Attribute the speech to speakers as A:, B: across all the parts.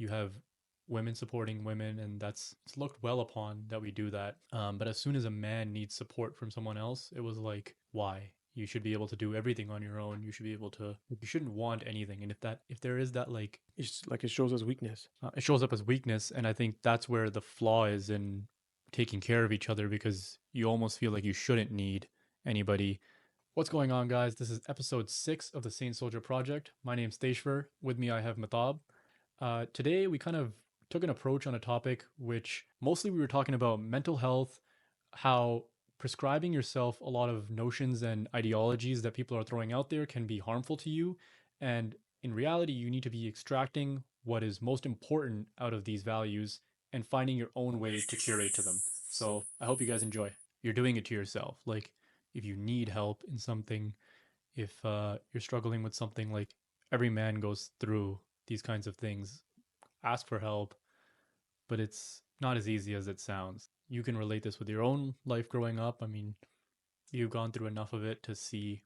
A: You have women supporting women, and it's looked well upon that we do that. But as soon as a man needs support from someone else, it was like, why? You should be able to do everything on your own. You should be able to. You shouldn't want anything. And if there is that like,
B: It's like it shows us weakness.
A: it shows up as weakness, and I think that's where the flaw is in taking care of each other because you almost feel like you shouldn't need anybody. What's going on, guys? This is episode 6 of the Saint Soldier Project. My name's Stashver. With me, I have Matab. Today, we kind of took an approach on a topic which mostly we were talking about mental health, how prescribing yourself a lot of notions and ideologies that people are throwing out there can be harmful to you. And in reality, you need to be extracting what is most important out of these values and finding your own way to curate to them. So I hope you guys enjoy. You're doing it to yourself. Like, if you need help in something, if you're struggling with something, like every man goes through these kinds of things, ask for help, but it's not as easy as it sounds. You can relate this with your own life growing up. I mean, you've gone through enough of it to see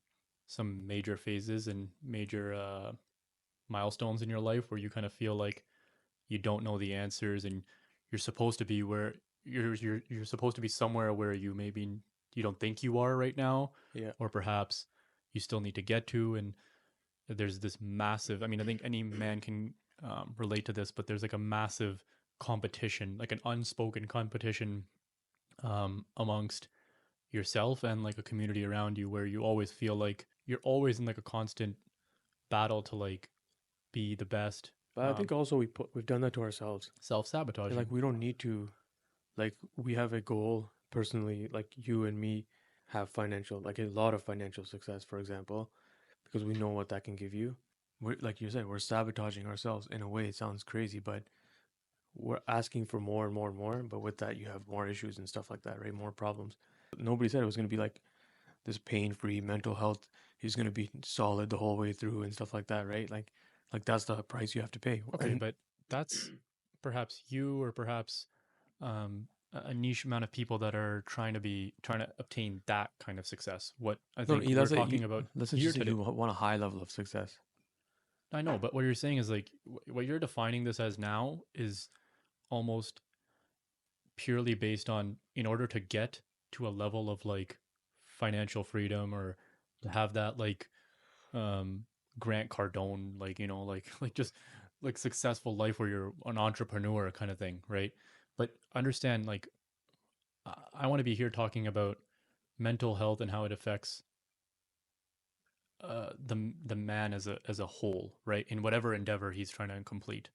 A: some major phases and major milestones in your life where you kind of feel like you don't know the answers and you're supposed to be where you're supposed to be somewhere where you maybe you don't think you are right now,
B: Yeah.
A: or perhaps you still need to get to. And there's this massive, I mean, I think any man can relate to this, but there's like a massive competition, like an unspoken competition amongst yourself and like a community around you where you always feel like you're always in like a constant battle to like be the best,
B: But I think also we've done that to ourselves. And like
A: self-sabotaging.
B: we don't need to, like we have a goal personally, like you and me have financial, like a lot of financial success, for example, because we know what that can give you. We're, like you said, we're sabotaging ourselves in a way. It sounds crazy, but we're asking for more and more and more. But with that, you have more issues and stuff like that, right? More problems. Nobody said it was going to be like this pain-free mental health. He's going to be solid the whole way through and stuff like that, right? Like that's the price you have to pay.
A: Okay,
B: And
A: but that's perhaps you, or perhaps a niche amount of people that are trying to obtain that kind of success. What I
B: no, no,
A: think we're
B: let's say you,
A: talking about
B: let's
A: here
B: just say
A: today.
B: you want a high level of success.
A: I know, but what you're saying is like what you're defining this as now is almost purely based on, in order to get to a level of like financial freedom, or to have that like um Grant Cardone, like, like just like successful life where you're an entrepreneur kind of thing, right? But understand, like, I want to be here talking about mental health and how it affects the man as a whole, right? In whatever endeavor he's trying to complete.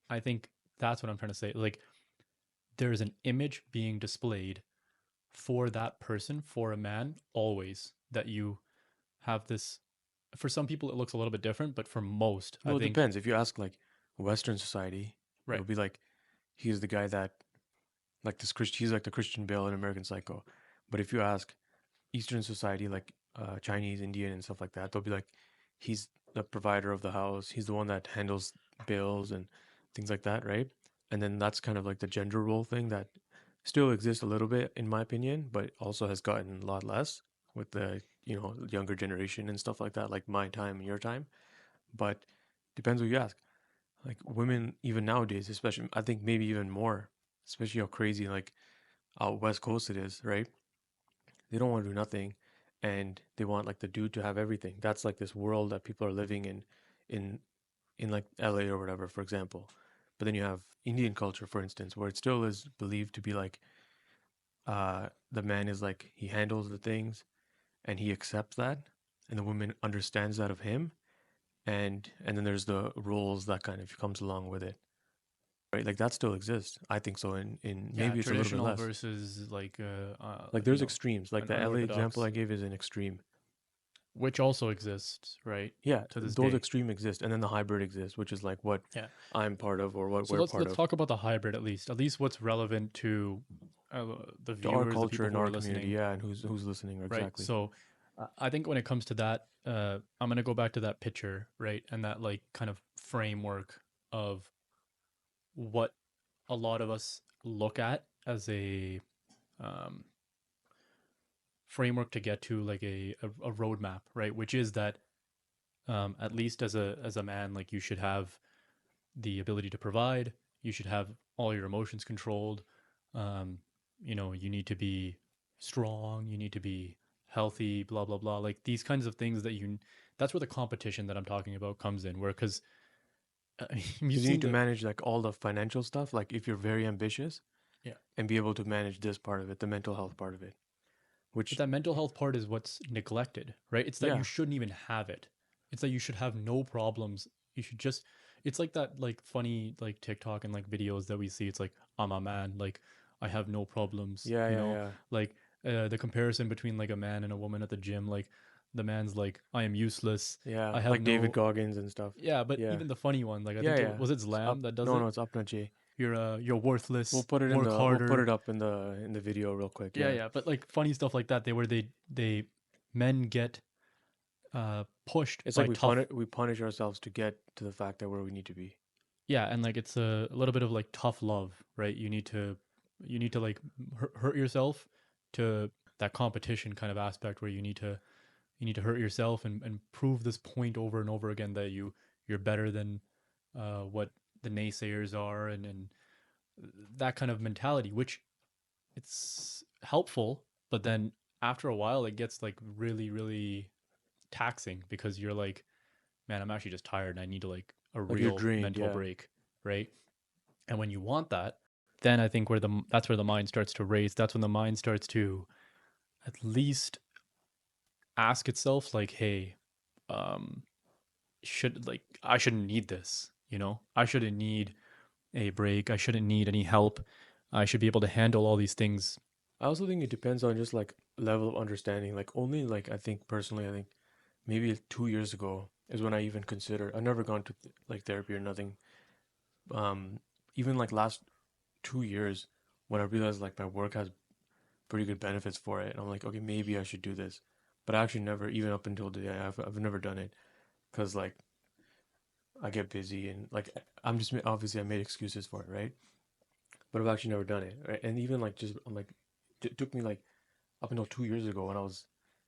A: I think that's what I'm trying to say. Like, there is an image being displayed for that person, for a man, always, that you have this. For some people, it looks a little bit different, but for most, I
B: Well, it
A: think,
B: depends. If you ask like Western society,
A: right.
B: it'll be like he's the guy that like this Christian. He's like the Christian Bale in American Psycho. But if you ask Eastern society, like Chinese, Indian, and stuff like that, they'll be like he's the provider of the house. He's the one that handles bills and things like that, right? And then that's kind of like the gender role thing that still exists a little bit, in my opinion, but also has gotten a lot less with the younger generation and stuff like that, like my time and your time. But depends who you ask. Like women, even nowadays, especially, I think maybe even more, especially how crazy like out west coast it is, right? They don't want to do nothing, and they want like the dude to have everything. That's like this world that people are living in in like LA or whatever, for example. But then you have Indian culture, for instance, where it still is believed to be like the man is like he handles the things and he accepts that, and the woman understands that of him, and then there's the rules that kind of comes along with it, right? Like that still exists. I think so. In
A: Yeah,
B: maybe it's a little bit
A: traditional
B: less.
A: versus like
B: Like there's extremes. Like
A: an
B: the LA example
A: unorthodox,
B: I gave is an extreme.
A: which also exists, right,
B: Yeah,
A: to this
B: those
A: day.
B: extreme exist, and then the hybrid exists, which is like what
A: Yeah.
B: I'm part of or what
A: So
B: we're
A: let's
B: part
A: let's
B: of
A: talk about the hybrid, at least. At least what's relevant to the
B: to our
A: viewers, the
B: culture
A: people
B: and
A: who are
B: our community.
A: listening,
B: Yeah, and who's listening
A: right?
B: exactly.
A: So I think when it comes to that, I'm gonna go back to that picture, right, and that like kind of framework of what a lot of us look at as a um, framework to get to like a roadmap, right? Which is that, at least as a man, like you should have the ability to provide. You should have all your emotions controlled. Um, you know, you need to be strong. You need to be healthy. Blah blah blah. Like these kinds of things that you. That's where the competition that I'm talking about comes in. Where because you've
B: Because you need
A: seen
B: to
A: the
B: manage like all the financial stuff. Like if you're very ambitious,
A: yeah,
B: and be able to manage this part of it, the mental health part of it.
A: but
B: Which
A: that mental health part is what's neglected, right? It's that you
B: yeah,
A: shouldn't even have it. It's that you should have no problems. You should just it's like that like funny like TikTok and like videos that we see. It's like I'm a man, like I have no problems,
B: yeah,
A: you
B: yeah,
A: know?
B: yeah,
A: Like the comparison between like a man and a woman at the gym, like the man's like I am useless.
B: yeah.
A: I have
B: Like David
A: no
B: Goggins and stuff.
A: yeah, but
B: Yeah,
A: even the funny one, like I
B: yeah,
A: think
B: yeah.
A: it was it
B: It's up.
A: Zlam that does
B: No,
A: it.
B: no, it's up, not Jay.
A: You're
B: We'll
A: worthless.
B: put it in
A: Work
B: the. We'll put
A: harder.
B: it up in the video real quick.
A: Yeah,
B: Yeah.
A: yeah, but like funny stuff like that, they where they men get pushed
B: It's like
A: by tough
B: we punish ourselves to get to the fact that where we need to be.
A: yeah, and like it's a little bit of like tough love, right? You need to like hurt yourself to that competition kind of aspect where you need to hurt yourself and prove this point over and over again that you're better than what the naysayers are and that kind of mentality, which it's helpful, but then after a while it gets like really really taxing because you're like, man, I'm actually just tired and I need to like a
B: Like you're
A: real
B: drained.
A: mental
B: Yeah.
A: break, right? And when you want that, then I think that's where the mind starts to race. That's when the mind starts to at least ask itself like, hey, um should like I shouldn't need this, you know? I shouldn't need a break. I shouldn't need any help. I should be able to handle all these things.
B: I also think it depends on just like level of understanding. Like only like I think personally, I think maybe 2 years ago is when I even considered. I've never gone to like therapy or nothing. Um, Even like last 2 years when I realized like my work has pretty good benefits for it, and I'm like, okay, maybe I should do this. But I actually never, even up until today, I've never done it because like I get busy and like I'm just obviously I made excuses for it, right? But I've actually never done it, right? And even like just I'm like it took me like up until 2 years ago when I was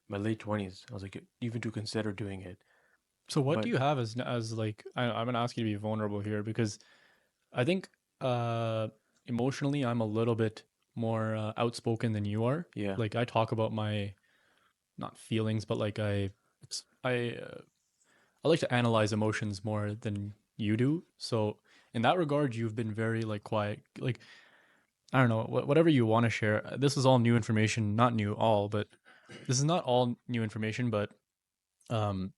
B: my late 20s, I was like even to consider doing it.
A: So what do
B: But
A: you have as like I'm gonna ask you to be vulnerable here because I think emotionally I'm a little bit more outspoken than you are.
B: yeah,
A: Like I talk about my not feelings, but like I like to analyze emotions more than you do. So in that regard, you've been very like quiet. Like I don't know, whatever you want to share. This is all new information, not new all, but this is not all new information. But um,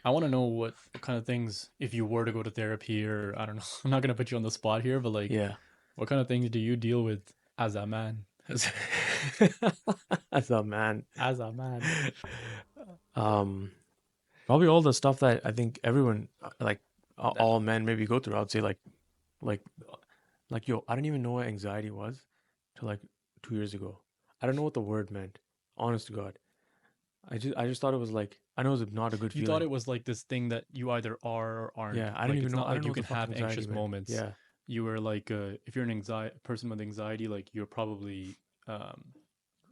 A: I want to know what kind of things, if you were to go to therapy, or I don't know, I'm not gonna put you on the spot here, but like,
B: yeah.
A: what kind of things do you deal with as a man?
B: As, as a man,
A: As a man,
B: um, probably all the stuff that I think everyone like
A: that
B: all men maybe go through. I'd say like yo, I didn't even know what anxiety was till like 2 years ago. I don't know what the word meant. Honest to God, I just thought it was like I know it's not a good
A: you thought
B: feeling.
A: it was like this thing that you either are or aren't.
B: Yeah, I didn't
A: Like
B: even
A: it's
B: know.
A: not
B: I don't
A: like
B: know
A: you
B: what the
A: can
B: fuck
A: have
B: anxiety
A: anxious
B: meant.
A: moments.
B: Yeah,
A: You were like, if you're an anxiety person with anxiety, like you're probably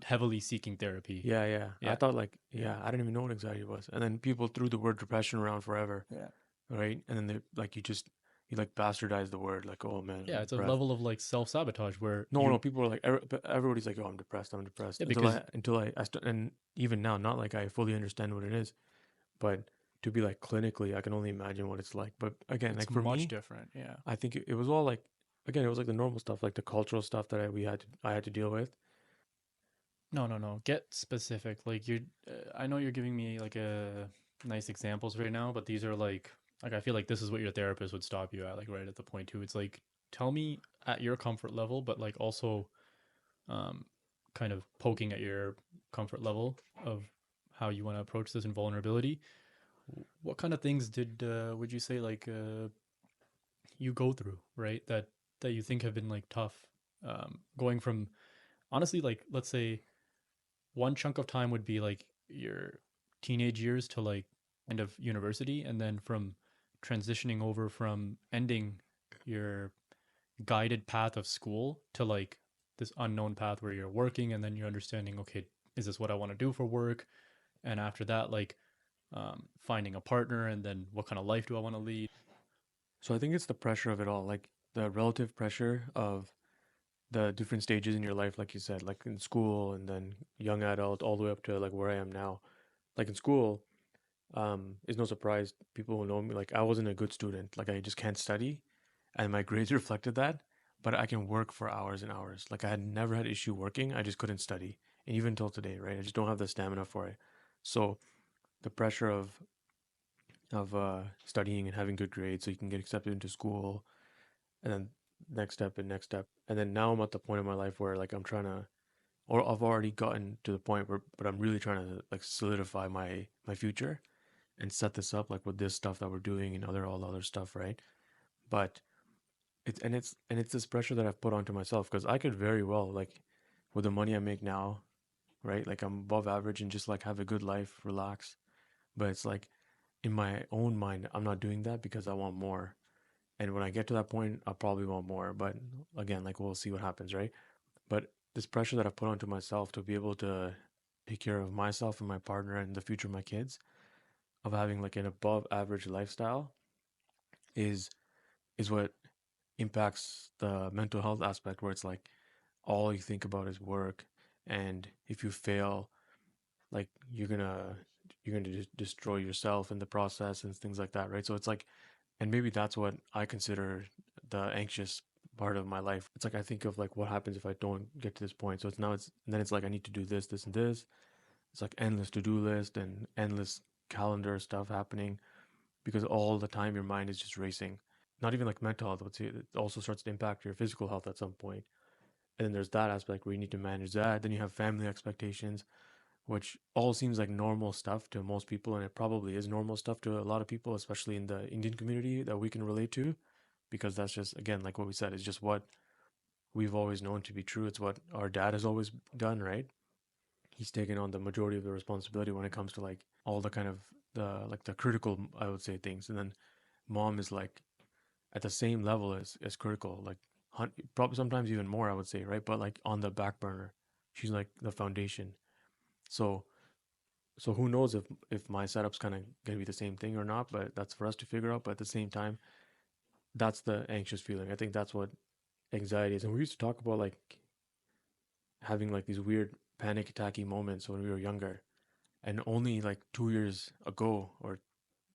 A: heavily seeking therapy.
B: yeah, yeah. I
A: Yeah,
B: thought like
A: yeah,
B: yeah, I didn't even know what anxiety was. And then people threw the word depression around forever,
A: yeah,
B: right? And then they like you like bastardize the word like oh man,
A: yeah.
B: I'm
A: It's a
B: depressed.
A: level of like self sabotage where
B: No, no,
A: you,
B: people are like everybody's like oh I'm depressed
A: yeah, because
B: until and even now not like I fully understand what it is, but to be like clinically I can only imagine what it's like. But again,
A: it's
B: like for
A: much
B: me,
A: different. Yeah.
B: I think it was all like again it was like the normal stuff like the cultural stuff that I had to deal with.
A: No, no, no. Get specific. Like you're, I know you're giving me like a nice examples right now, but these are like I feel like this is what your therapist would stop you at, like right at the point too. It's like tell me at your comfort level, but like also um, kind of poking at your comfort level of how you want to approach this in vulnerability. What kind of things did would you say like you go through, right? That you think have been like tough, going from honestly like let's say one chunk of time would be like your teenage years to like end of university, and then from transitioning over from ending your guided path of school to like this unknown path where you're working and then you're understanding, okay, is this what I want to do for work? And after that, like finding a partner and then what kind of life do I want to lead?
B: So I think it's the pressure of it all, like the relative pressure of the different stages in your life, like you said, like in school and then young adult, all the way up to like where I am now. Like in school, it's no surprise people who know me, like I wasn't a good student, like I just can't study, and my grades reflected that. But I can work for hours and hours. Like I had never had issue working, I just couldn't study, and even till today, right? I just don't have the stamina for it. So the pressure of studying and having good grades so you can get accepted into school, and then next step, and then now I'm at the point in my life where like I'm trying to, or I've already gotten to the point where, but I'm really trying to like solidify my future and set this up like with this stuff that we're doing and other all the other stuff, right? But it's this pressure that I've put onto myself because I could very well like with the money I make now, right? Like I'm above average and just like have a good life, relax. But it's like in my own mind, I'm not doing that because I want more. And when I get to that point, I'll probably want more. But again, like we'll see what happens, right? But this pressure that I've put onto myself to be able to take care of myself and my partner and the future of my kids, of having like an above average lifestyle is is what impacts the mental health aspect where it's like all you think about is work, and if you fail, like you're gonna destroy yourself in the process and things like that, right? So it's like, and maybe that's what I consider the anxious part of my life. It's like I think of like what happens if I don't get to this point. So it's now it's and then it's like I need to do this, this, and this. It's like endless to-do list and endless calendar stuff happening because all the time your mind is just racing. Not even like mental health, but it also starts to impact your physical health at some point. And then there's that aspect where you need to manage that. Then you have family expectations, which all seems like normal stuff to most people, and it probably is normal stuff to a lot of people, especially in the Indian community that we can relate to, because that's just again like what we said, it's just what we've always known to be true. It's what our dad has always done, right? He's taken on the majority of the responsibility when it comes to like all the kind of the critical, I would say, things, and then mom is like at the same level as critical, like probably sometimes even more, I would say, right? But like on the back burner, she's like the foundation. So so who knows if my setup's kind of gonna be the same thing or not? But that's for us to figure out. But at the same time, that's the anxious feeling. I think that's what anxiety is. And we used to talk about like having like these weird panic attacky moments when we were younger. And only like 2 years ago or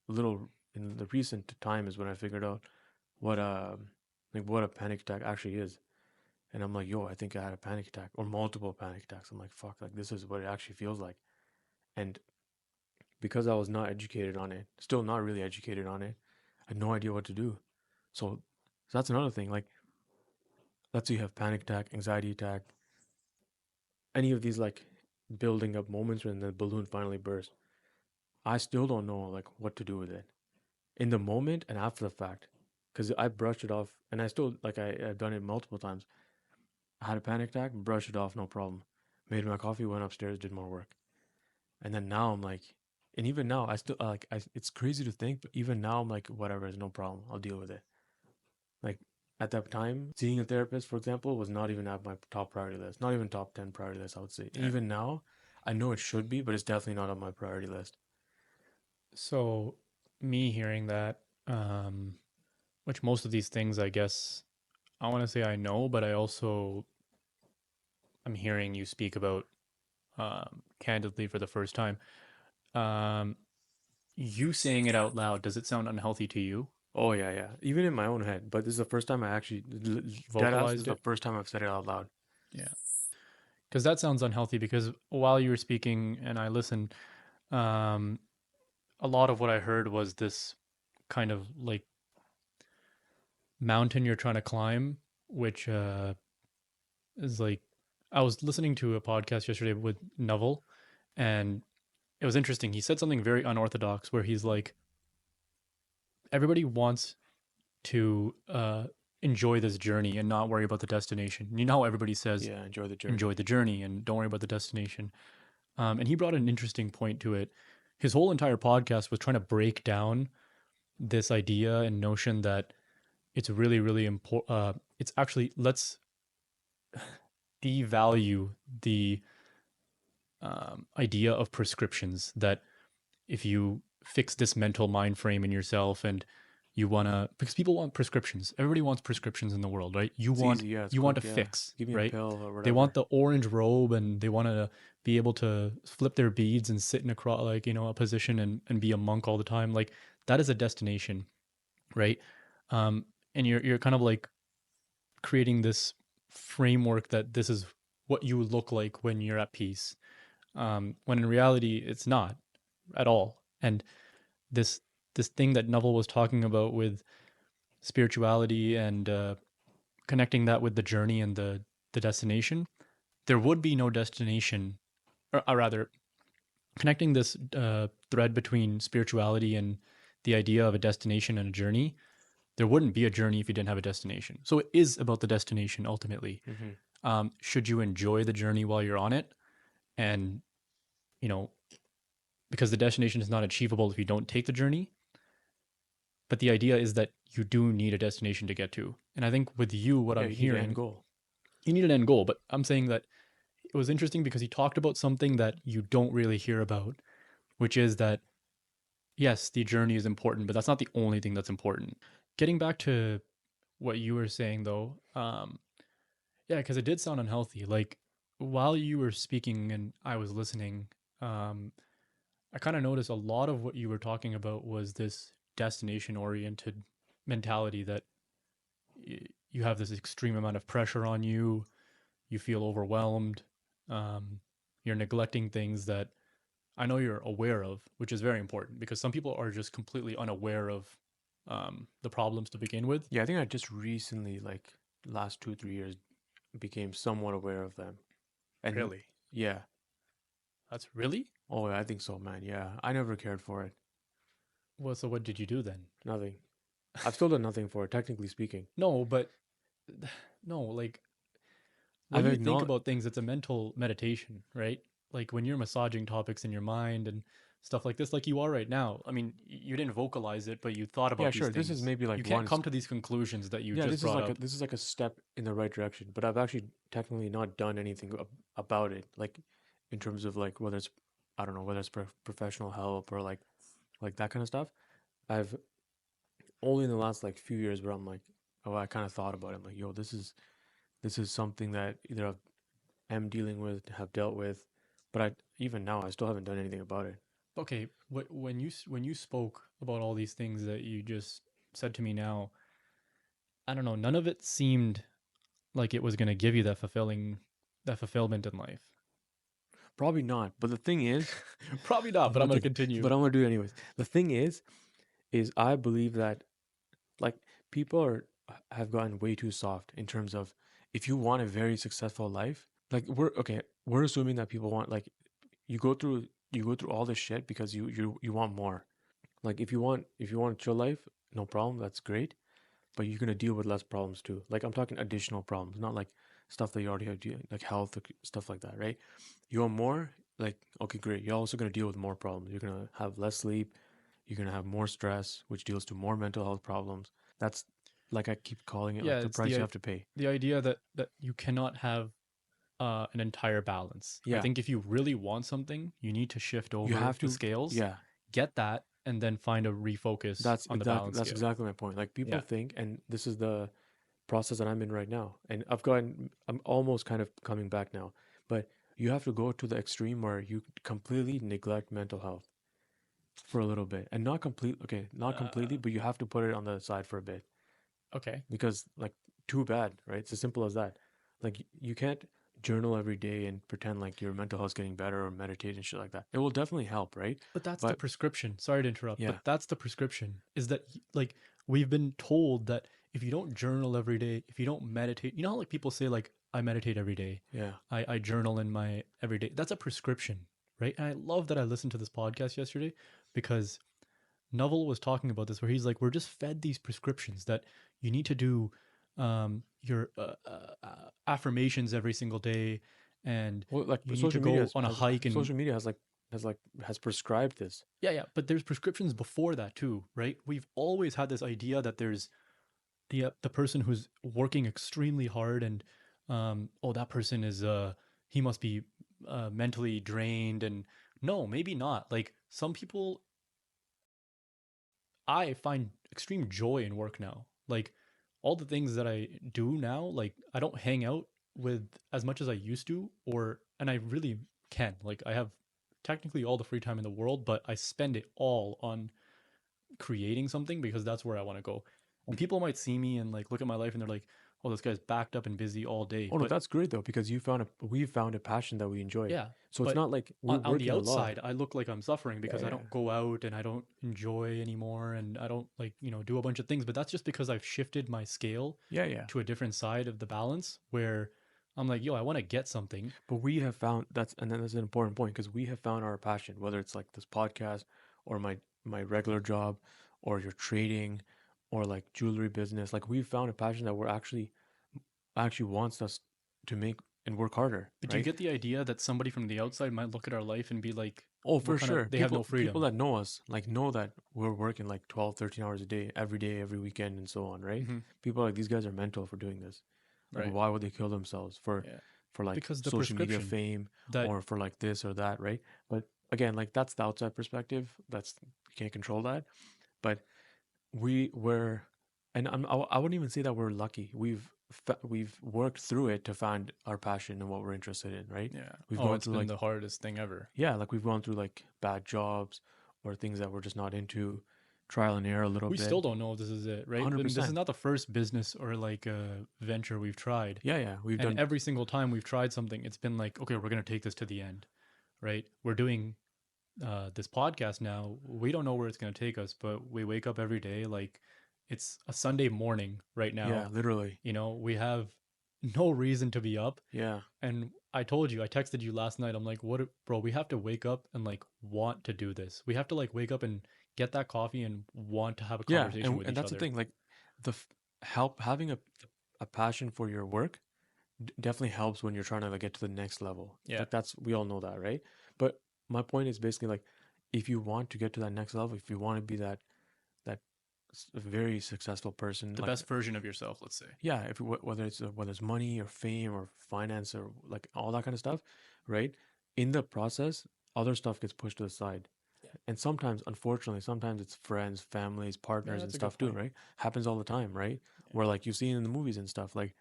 B: a little in the recent time is when I figured out what like what a panic attack actually is. And I'm like, yo, I think I had a panic attack or multiple panic attacks. I'm like, fuck, like this is what it actually feels like. And because I was not educated on it, still not really educated on it, I had no idea what to do. So, so that's another thing. Like, let's say you have panic attack, anxiety attack, any of these like building up moments when the balloon finally bursts. I still don't know like what to do with it in the moment and after the fact, because I brushed it off, and I still like I've done it multiple times. I had a panic attack, brushed it off, no problem. Made my coffee, went upstairs, did more work. And then now I'm like, and even now I still like it's crazy to think, but even now I'm like, whatever, it's no problem. I'll deal with it. Like at that time, seeing a therapist, for example, was not even at my top priority list. Not even top 10 priority list, I would say. And
A: Okay.
B: even now, I know it should be, but it's definitely not on my priority list.
A: So, me hearing that, which most of these things, I guess, I want to say I know, but I also I'm hearing you speak about candidly for the first time. Um, you saying it out loud, does it sound unhealthy to you?
B: Oh yeah, yeah. Even in my own head, but this is the first time I actually dead ass. This is
A: Vocalized
B: the
A: it?
B: first time I've said it out loud.
A: Yeah. Because that sounds unhealthy because while you were speaking and I listened, um, a lot of what I heard was this kind of like mountain you're trying to climb, which is like I was listening to a podcast yesterday with Neville, and it was interesting. He said something very unorthodox where he's like, everybody wants to enjoy this journey and not worry about the destination. You know how everybody says,
B: Yeah, enjoy the
A: enjoy
B: journey.
A: the journey and don't worry about the destination. And he brought an interesting point to it. His whole entire podcast was trying to break down this idea and notion that it's really, really important. It's actually, let's devalue the idea of prescriptions that if you fix this mental mind frame in yourself and You want to, because people want prescriptions. Everybody wants prescriptions in the world, right? You
B: It's
A: want
B: easy, yeah, it's
A: you want
B: quick,
A: a
B: yeah.
A: fix,
B: Give me a
A: right?
B: pill or
A: They want
B: whatever.
A: the orange robe, and they want to be able to flip their beads and sit in a like, a position, and be a monk all the time. Like, that is a destination, right? And you're kind of like creating this framework that this is what you look like when you're at peace, when in reality it's not at all. And this this thing that Neville was talking about with spirituality, and connecting that with the journey and the destination, there would be no destination, or rather, connecting this thread between spirituality and the idea of a destination and a journey. There wouldn't be a journey if you didn't have a destination. So it is about the destination ultimately.
B: Hmm.
A: Should you enjoy the journey while you're on it? And, you know, because the destination is not achievable if you don't take the journey. But the idea is that you do need a destination to get to. And I think with you, what
B: Yeah,
A: I'm
B: you need an end
A: hearing,
B: goal.
A: you need an end goal. But I'm saying that it was interesting because he talked about something that you don't really hear about, which is that, yes, the journey is important, but that's not the only thing that's important. Getting back to what you were saying, though, yeah, because it did sound unhealthy. Like, while you were speaking and I was listening, um, I kind of noticed a lot of what you were talking about was this destination oriented mentality that you have this extreme amount of pressure on you, you feel overwhelmed, um, you're neglecting things that I know you're aware of, which is very important because some people are just completely unaware of the problems to begin with.
B: Yeah, I think I just recently, like last 2, 3 years, became somewhat aware of them. And
A: Really?
B: yeah,
A: That's really?
B: oh, yeah, I think so, man. Yeah, I never cared for it.
A: Well, so what did you do then?
B: Nothing. I've still done nothing for it, technically speaking.
A: No, but no, like, when
B: I've
A: you think
B: acknowledged.
A: about things, it's a mental meditation, right? Like when you're massaging topics in your mind and stuff like this, like you are right now. I mean, you didn't vocalize it, but you thought
B: Yeah,
A: about these
B: sure. This is
A: things.
B: maybe
A: You
B: like
A: can't
B: one.
A: come to these conclusions that you
B: Yeah,
A: just brought up.
B: this is like a step in the right direction. But I've actually technically not done anything about it, like in terms of like whether it's, I don't know, whether it's professional help or like that kind of stuff. I've only in the last like few years where I'm like, oh, I kind of thought about it. I'm like, yo, this is something that either am dealing with, have dealt with, but I even now I still haven't done anything about it.
A: Okay, when you spoke about all these things that you just said to me now, I don't know, none of it seemed like it was going to give you that fulfillment in life.
B: Probably not. But the thing is,
A: Probably not, but I'm
B: but
A: going to
B: the
A: continue.
B: but I'm gonna do it anyways. The thing is I believe that like people have gotten way too soft in terms of if you want a very successful life, like we're assuming that people want like you go through all this shit because you want more. Like if you want a chill life, no problem, that's great. But you're gonna deal with less problems too. Like I'm talking additional problems, not like stuff that you already have, like health, stuff like that, right? You want more, like okay, great. You're also gonna deal with more problems. You're gonna have less sleep. You're gonna have more stress, which deals to more mental health problems. That's like I keep calling it
A: Yeah,
B: like the
A: it's
B: price you have to pay.
A: the idea that you cannot have an entire balance. I
B: Yeah,
A: think if you really want something, you need to shift
B: you
A: over
B: have
A: the
B: to.
A: scales,
B: Yeah,
A: get that, and then find a refocus on the balance
B: that's
A: scale.
B: exactly my point. Like people
A: Yeah.
B: think, and this is the process that I'm in right now. And I'm almost kind of coming back now. But you have to go to the extreme where you completely neglect mental health for a little bit. And not complete, okay, not completely,
A: Uh,
B: but you have to put it on the side for a bit.
A: okay.
B: Because, like, too bad, right? It's as simple as that. Like, you can't journal every day and pretend like your mental health's getting better or meditate and shit like that. It will definitely help, right?
A: But that's the
B: But
A: prescription. Sorry to interrupt, but
B: yeah,
A: that's the prescription. Is that like we've been told that if you don't journal every day, if you don't meditate, you know how like people say like I meditate every day,
B: yeah.
A: I journal in my every day. That's a prescription, right? And I love that I listened to this podcast yesterday because Neville was talking about this, where he's like, we're just fed these prescriptions that you need to do your affirmations every single day, and
B: Well, like
A: you need to go on a hike. And
B: social media has prescribed this.
A: yeah, yeah, but there's prescriptions before that too, right? We've always had this idea that there's the person who's working extremely hard, and oh, that person is he must be mentally drained. And no, maybe not. Like some people I find extreme joy in work now. Like all the things that I do now, like I don't hang out with as much as I used to, or and I really can. Like I have technically all the free time in the world, but I spend it all on creating something because that's where I want to go. And people might see me and like look at my life and they're like, "Oh, this guy's backed up and busy all day."
B: Oh no,
A: But
B: that's great though because we found a passion that we enjoy.
A: yeah,
B: So it's
A: but
B: not like we're
A: on the
B: working a lot.
A: outside, I look like I'm suffering
B: Yeah,
A: because I
B: yeah,
A: don't go out and I don't enjoy anymore and I don't like, do a bunch of things. But that's just because I've shifted my scale
B: yeah, yeah.
A: to a different side of the balance where I'm like, yo, I want to get something.
B: But we have found and then that's an important point because we have found our passion, whether it's like this podcast or my regular job, or your trading, or like jewelry business. Like we've found a passion that we're actually wants us to make and work harder,
A: But do you
B: right?
A: get the idea that somebody from the outside might look at our life and be like,
B: Oh,
A: what
B: for
A: kind of,
B: sure.
A: they have no
B: People
A: freedom.
B: that know us like know that we're working like 12, 13 hours a day, every weekend and so on, right?
A: Hmm.
B: People are like these guys are mental for doing this. Like
A: Right.
B: why would they kill themselves
A: Yeah.
B: for like
A: Because the
B: social media
A: prescription
B: fame
A: that,
B: or for like this or that, right? But again, like that's the outside perspective. That's you can't control that. But we were, and I wouldn't even say that we're lucky. We've worked through it to find our passion and what we're interested in, right?
A: yeah.
B: We've
A: Oh,
B: gone
A: it's
B: through
A: been
B: like
A: the hardest thing ever.
B: yeah, like we've gone through like bad jobs or things that we're just not into, trial and error a little
A: We
B: bit.
A: still don't know if this is it, right? And this is
B: 100%.
A: not the first business or like venture we've tried.
B: Yeah, yeah, we've
A: And
B: done.
A: every single time we've tried something, it's been like, okay, we're going to take this to the end, right? We're doing this podcast now. We don't know where it's going to take us, but we wake up every day like it's a Sunday morning right
B: Yeah,
A: now.
B: literally.
A: We have no reason to be up.
B: Yeah,
A: And I told you, I texted you last night. I'm like, what, bro? We have to wake up and like want to do this. We have to like wake up and get that coffee and want to have a
B: yeah,
A: conversation with
B: and
A: each
B: that's the
A: other.
B: thing. Like the help having a passion for your work definitely helps when you're trying to like get to the next level.
A: Yeah.
B: Like that's we all know that, right? But my point is basically like if you want to get to that next level, if you want to be that very successful person,
A: The
B: like
A: best version of yourself, let's say.
B: yeah, if whether it's money or fame or finance or like all that kind of stuff, right? In the process, other stuff gets pushed to the side.
A: Yeah.
B: And sometimes, unfortunately, sometimes it's friends, families,
A: Yeah,
B: partners, and
A: that's a good
B: stuff too,
A: point.
B: right? Happens all the time, right?
A: Yeah.
B: Where like you've seen in the movies and stuff, like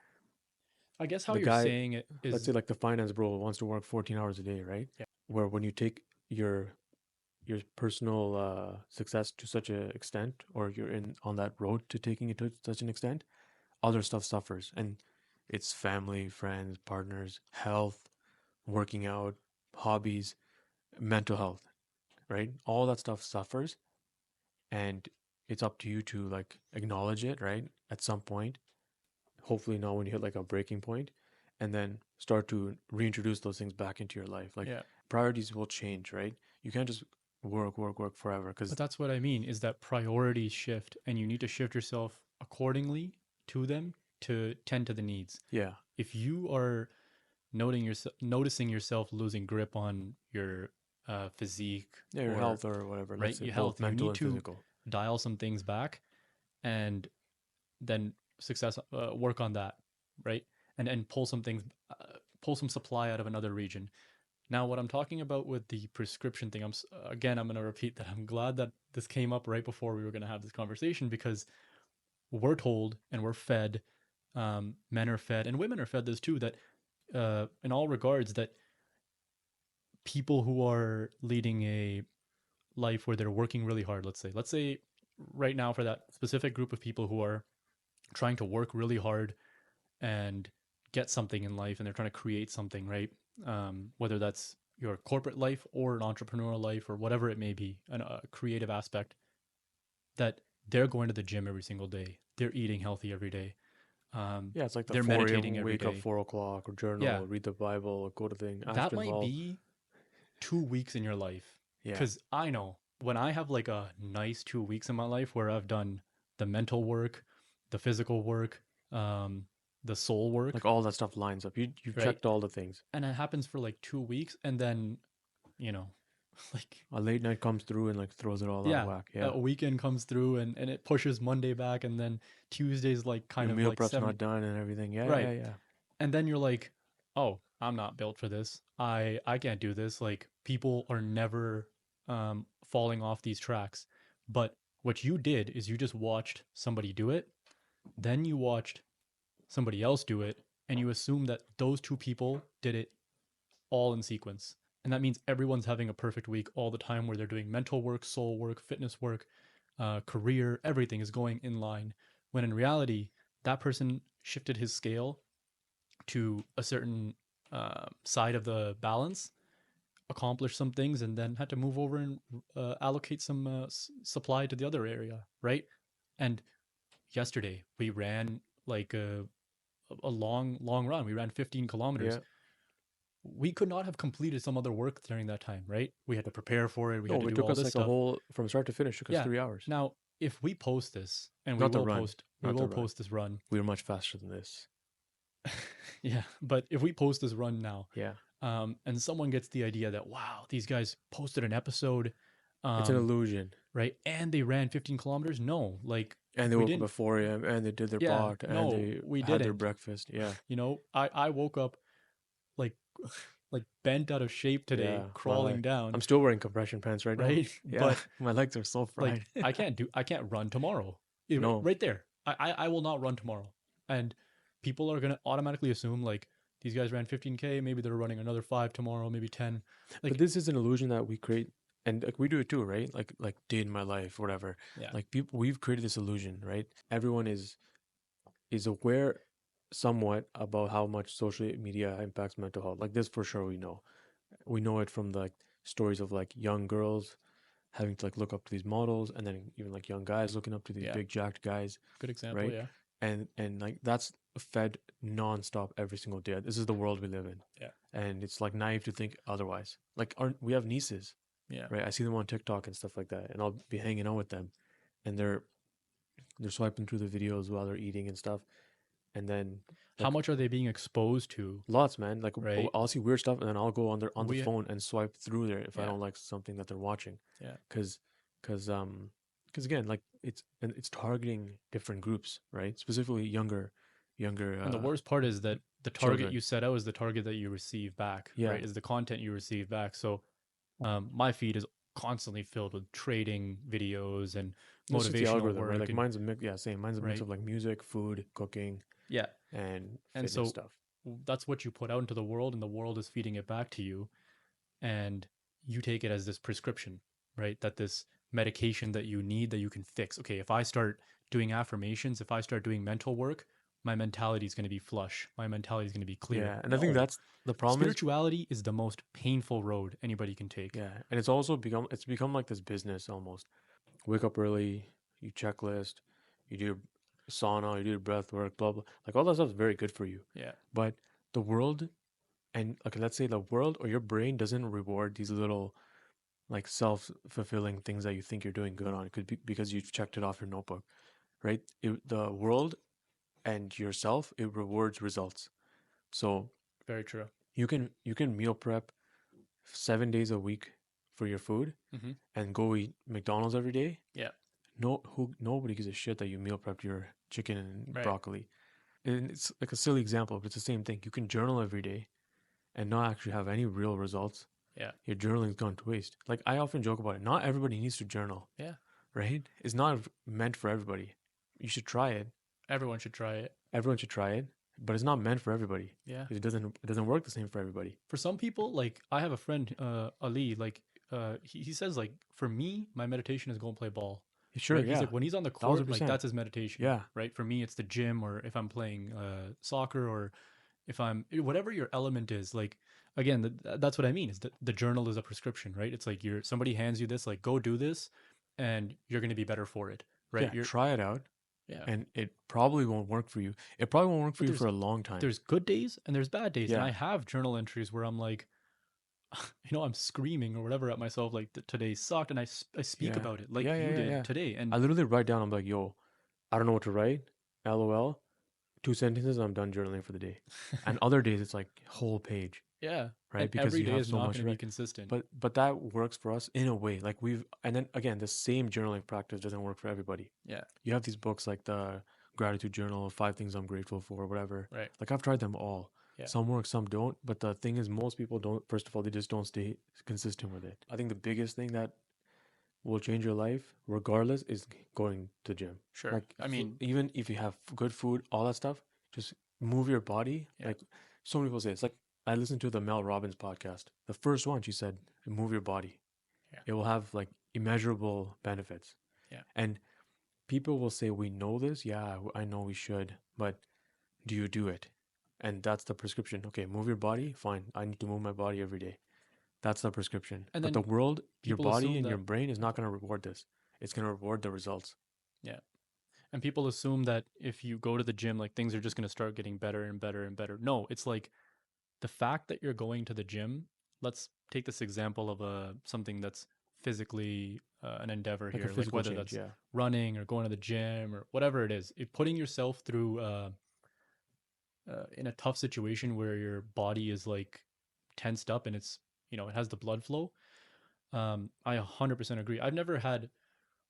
A: I guess how
B: the
A: you're
B: guy,
A: saying it
B: let's
A: is,
B: say like the finance bro wants to work 14 hours a day, right?
A: yeah,
B: Where when you take your personal success to such an extent, or you're in on that road to taking it to such an extent, other stuff suffers, and it's family, friends, partners, health, working out, hobbies, mental health, right? All that stuff suffers, and it's up to you to like acknowledge it, right? At some point, hopefully not when you hit like a breaking point, and then start to reintroduce those things back into your life. Like
A: yeah.
B: priorities will change, right? You can't just work forever
A: But
B: because
A: that's what I mean is that priorities shift and you need to shift yourself accordingly to them to tend to the needs.
B: yeah,
A: If you are noticing yourself losing grip on your physique
B: yeah, your
A: or
B: health or whatever, let's
A: right
B: say
A: your
B: both
A: health, you
B: mental
A: need
B: and
A: to
B: physical.
A: dial some things back and then work on that, right? And pull some things, pull some supply out of another region. Now, what I'm talking about with the prescription thing, again, I'm going to repeat that I'm glad that this came up right before we were going to have this conversation because we're told and we're fed, men are fed and women are fed this too, that in all regards, that people who are leading a life where they're working really hard, let's say right now for that specific group of people who are trying to work really hard and get something in life and they're trying to create something, right? Whether that's your corporate life or an entrepreneurial life or whatever it may be, a creative aspect, that they're going to the gym every single day. They're eating healthy every day.
B: Yeah, it's like the
A: They're
B: 4
A: meditating
B: a.m.
A: every
B: wake up
A: day.
B: 4 o'clock or
A: Yeah,
B: journal, read the Bible, go to the
A: that
B: Ashton's
A: might
B: Hall.
A: be 2 weeks in your life.
B: Yeah,
A: Because I know when I have like a nice 2 weeks in my life where I've done the mental work, the physical work, um, the soul
B: like
A: work,
B: all that stuff lines up. You've
A: right?
B: checked all the things.
A: And it happens for like 2 weeks, and then you know, like
B: A late night comes through and like throws it all out of
A: yeah,
B: whack. Yeah,
A: a weekend comes through and it pushes Monday back, and then Tuesday's like
B: your
A: kind of
B: meal
A: like
B: prep's
A: 70,
B: not done and everything. Yeah,
A: right?
B: yeah, yeah.
A: And then you're like, oh, I'm not built for this. I can't do this. Like people are never falling off these tracks, but What you did is you just watched somebody do it, then you watched somebody else do it, and you assume that those two people did it all in sequence. And that means everyone's having a perfect week all the time where they're doing mental work, soul work, fitness work, career, everything is going in line. When in reality, that person shifted his scale to a certain side of the balance, accomplished some things, and then had to move over and allocate some supply to the other area, right? And yesterday we ran like a long run. We ran 15 kilometers.
B: Yeah.
A: We could not have completed some other work during that time, right? We had to prepare for it. We had
B: No,
A: to
B: it
A: do
B: took
A: all
B: us
A: this
B: like a
A: stuff.
B: whole from start to finish. Took us
A: Yeah.
B: 3 hours.
A: Now, if we post this, and
B: Not the run.
A: we
B: Not the
A: will
B: run.
A: post this run.
B: We were much faster than this.
A: Yeah, but if we post this run now,
B: Yeah.
A: and someone gets the idea that wow, these guys posted an episode,
B: It's an
A: um,
B: illusion.
A: right, and they ran 15 kilometers. No, like
B: And they
A: we
B: woke up
A: didn't.
B: at 4 a.m. and they did their
A: Yeah,
B: pot and
A: no,
B: they
A: we
B: had their
A: didn't.
B: breakfast. Yeah.
A: I woke up like like bent out of shape today,
B: Yeah.
A: crawling
B: I'm
A: down,
B: still wearing compression pants right now.
A: right?
B: Yeah.
A: But
B: My legs are so
A: like
B: fried.
A: I can't run tomorrow.
B: No.
A: Right there. I will not run tomorrow. And people are gonna automatically assume like these guys ran 15K, maybe they're running another 5 tomorrow, maybe 10.
B: But
A: Like
B: this is an illusion that we create, and like we do it too, right? Like day in my life, whatever.
A: yeah,
B: Like people, we've created this illusion, right? Everyone is aware somewhat about how much social media impacts mental health. Like this for sure we know. We know it from the, like stories of like young girls having to like look up to these models, and then even like young guys looking up to these
A: yeah,
B: big jacked guys,
A: good example,
B: right?
A: yeah.
B: And like that's fed nonstop every single day. This is the world we live in,
A: Yeah.
B: and it's like naive to think otherwise. Like, aren't we have nieces,
A: Yeah.
B: right? I see them on TikTok and stuff like that, and I'll be hanging out with them, and they're swiping through the videos while they're eating and stuff, and then
A: How
B: like
A: much are they being exposed to,
B: lots, man. Like
A: right?
B: I'll see weird stuff, and then I'll go on the
A: We
B: phone and swipe through there if I
A: yeah,
B: don't like something that they're watching,
A: yeah.
B: because because again, like it's targeting different groups, right? Specifically younger
A: And the worst part is that the target
B: children.
A: you set out is the target that you receive back,
B: Yeah,
A: right? Is the content you receive back. So my feed is constantly filled with trading videos and
B: it's just the
A: motivational
B: algorithm, right?
A: work
B: Like
A: and
B: mine's a mix. Yeah, same. Mine's a mix
A: right.
B: of like music, food, cooking,
A: Yeah.
B: and
A: And
B: fitness
A: so
B: stuff.
A: that's what you put out into the world, and the world is feeding it back to you. And you take it as this prescription, right? That this medication that you need that you can fix. Okay, if I start doing affirmations, if I start doing mental work, my mentality is going to be flush. My mentality is going to be clear.
B: Yeah, and I think
A: No,
B: that's the problem is
A: spirituality is the most painful road anybody can take.
B: yeah, and it's become like this business almost. Wake up early, you checklist, you do your sauna, you do your breath work, blah blah. Like all that stuff is very good for you,
A: Yeah,
B: but the world and okay, let's say the world or your brain doesn't reward these little like self-fulfilling things that you think you're doing good on. It could be because you've checked it off your notebook, right? The world and yourself, it rewards results. So
A: very true.
B: you can meal prep 7 days a week for your food
A: Mm-hmm.
B: and go eat McDonald's every day.
A: Yeah,
B: Nobody gives a shit that you meal prepped your chicken and
A: right.
B: broccoli. And it's like a silly example, but it's the same thing. You can journal every day and not actually have any real results.
A: Yeah,
B: Your journaling's gone to waste. Like I often joke about it. Not everybody needs to journal,
A: yeah.
B: right? It's not meant for everybody. You should try it.
A: Everyone should try it.
B: Everyone should try it, but it's not meant for everybody.
A: Yeah.
B: It doesn't work the same for everybody.
A: For some people, like I have a friend, Ali, like he says like for me, my meditation is go and play ball.
B: Sure,
A: Right? He's
B: yeah,
A: like when he's on the
B: thousand
A: court, like
B: percent.
A: that's his meditation.
B: Yeah,
A: Right? For me, it's the gym, or if I'm playing soccer, or if I'm whatever your element is. Like again, that's what I mean. Is the journal is a prescription, right? It's like you're somebody hands you this, like go do this, and you're going to be better for it, right?
B: yeah.
A: You're
B: Try it out,
A: yeah.
B: and it probably won't work for you. It probably won't work for
A: But
B: you for a long time.
A: there's good days and there's bad days, and
B: Yeah,
A: I have journal entries where I'm like, I'm screaming or whatever at myself, like today sucked, and I speak
B: yeah,
A: about it like
B: yeah, yeah,
A: you
B: yeah,
A: did
B: yeah.
A: today,
B: I
A: and
B: literally write down. I'm like, yo, I don't know what to write. LOL. 2 sentences. I'm done journaling for the day. And other days it's like whole page,
A: yeah,
B: right?
A: and
B: Because
A: every
B: you
A: day
B: have
A: is
B: so
A: not
B: much
A: going
B: to
A: to be
B: write.
A: consistent.
B: But that works for us in a way. Like and then again, the same journaling practice doesn't work for everybody.
A: Yeah,
B: You have these books like the gratitude journal, 5 things I'm grateful for, whatever.
A: right.
B: Like I've tried them all.
A: Yeah,
B: Some work, some don't. But the thing is, most people don't. First of all, they just don't stay consistent with it. I think the biggest thing that will change your life regardless is going to the gym.
A: Sure.
B: Like
A: I mean,
B: even if you have good food, all that stuff, just move your body.
A: yeah,
B: Like so many people say, it's like I listened to the Mel Robbins podcast. The first one, she said, move your body.
A: yeah,
B: It will have like immeasurable benefits.
A: yeah.
B: And people will say, we know this. Yeah, I know we should, but do you do it? And that's the prescription. Okay, move your body. Fine. I need to move my body every day. That's the prescription.
A: And
B: But the
A: then
B: world, your
A: people
B: body
A: assume
B: and your
A: that,
B: brain is not going to reward this. It's going to reward the results.
A: yeah. And people assume that if you go to the gym, like things are just going to start getting better and better and better. No, it's like the fact that you're going to the gym. Let's take this example of something that's physically an endeavor
B: Like a
A: here, like
B: physical
A: whether
B: change.
A: that's
B: Yeah.
A: running or going to the gym or whatever it is. Putting yourself through in a tough situation where your body is like tensed up and it's it has the blood flow. I 100% agree. I've never had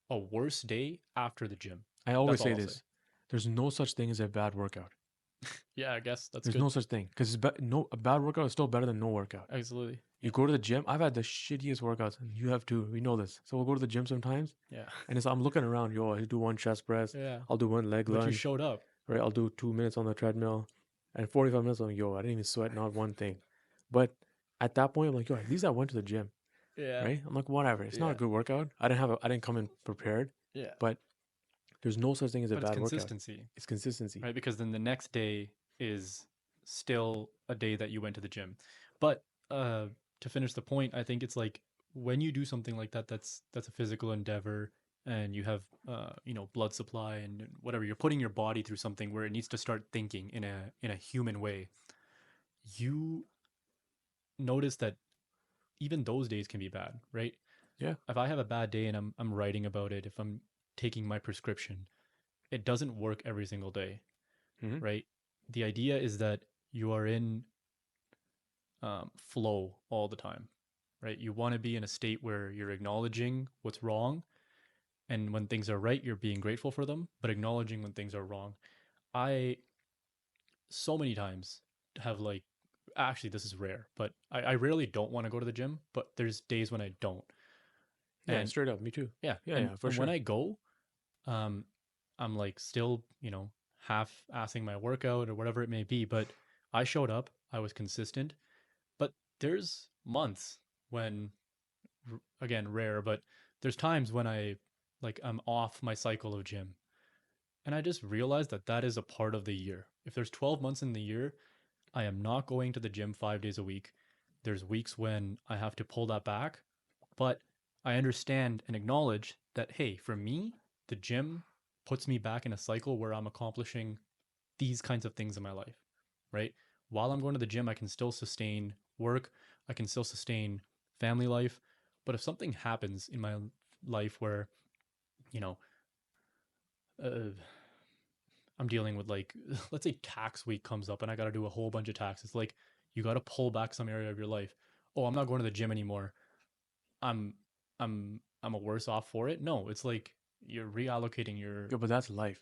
A: a worse day after the gym.
B: I
A: That's
B: always
A: all
B: say
A: I'll say.
B: this. There's no such thing as a bad workout.
A: Yeah, I guess that's
B: There's
A: good.
B: no such thing because no a bad workout is still better than no workout.
A: Absolutely.
B: You go to the gym. I've had the shittiest workouts, and you have too. We know this. So we'll go to the gym sometimes,
A: Yeah.
B: and it's I'm looking around. Yo, I do one chest press.
A: Yeah.
B: I'll do one leg
A: But you
B: lunge.
A: showed up.
B: Right. I'll do 2 minutes on the treadmill, and 45 minutes. I'm like, yo, I didn't even sweat not one thing. But at that point, I'm like, yo, at least I went to the gym.
A: Yeah.
B: Right. I'm like, whatever. It's not a
A: Yeah.
B: good workout. I didn't come in prepared,
A: Yeah.
B: but there's no such thing as a
A: But it's
B: bad workout.
A: consistency,
B: It's consistency.
A: right? Because then the next day is still a day that you went to the gym. But to finish the point, I think it's like when you do something like that, that's a physical endeavor, and you have blood supply and whatever. You're putting your body through something where it needs to start thinking in a human way. You notice that even those days can be bad, right?
B: Yeah.
A: If I have a bad day and I'm writing about it, if I'm taking my prescription, it doesn't work every single day,
B: Mm-hmm.
A: right? The idea is that you are in flow all the time, right? You want to be in a state where you're acknowledging what's wrong, and when things are right, you're being grateful for them, but acknowledging when things are wrong. I so many times have like actually this is rare, but I rarely don't want to go to the gym, but there's days when I don't.
B: Yeah.
A: And
B: Straight up. Me too.
A: yeah,
B: Yeah.
A: and
B: Yeah. For
A: and when
B: sure.
A: I go, um, I'm like still, half assing my workout or whatever it may be, but I showed up, I was consistent. But there's months when, again, rare, but there's times when I'm off my cycle of gym. And I just realized that that is a part of the year. If there's 12 months in the year, I am not going to the gym 5 days a week. There's weeks when I have to pull that back, but I understand and acknowledge that, hey, for me, the gym puts me back in a cycle where I'm accomplishing these kinds of things in my life, right? While I'm going to the gym, I can still sustain work, I can still sustain family life. But if something happens in my life where, you know, uh, I'm dealing with like, let's say tax week comes up and I got to do a whole bunch of taxes, like you got to pull back some area of your life. Oh, I'm not going to the gym anymore. I'm I'm a worse off for it. No, it's like you're reallocating your
B: Yeah. But that's life.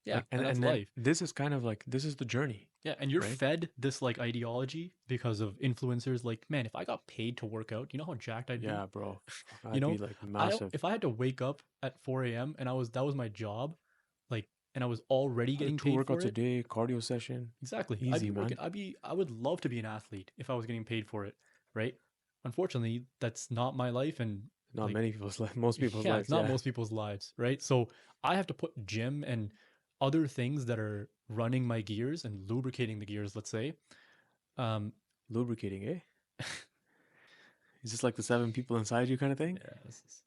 A: yeah,
B: Like,
A: and that's
B: and then
A: life.
B: this is kind of like this is the journey,
A: Yeah, and you're
B: right?
A: fed this like ideology because of influencers. Like, man, if I got paid to work out, you know how jacked I'd be.
B: Yeah, bro.
A: You
B: I'd be
A: know,
B: like
A: I don't.
B: massive.
A: If I had to wake up at 4 a.m. and that was my job, like, and I was already
B: I do
A: getting
B: two
A: paid for
B: workouts a
A: it.
B: day, cardio session.
A: Exactly, I'd
B: Easy,
A: be
B: man.
A: working. I would love to be an athlete if I was getting paid for it, right? Unfortunately, that's not my life, and
B: Not
A: like
B: many people's life, most people's
A: yeah, it's
B: lives.
A: not
B: Yeah.
A: most people's lives, right? So I have to put gym and other things that are running my gears and lubricating the gears, let's say. Um,
B: Lubricating, eh? Is this like the seven people inside you kind of thing?
A: yeah, this is.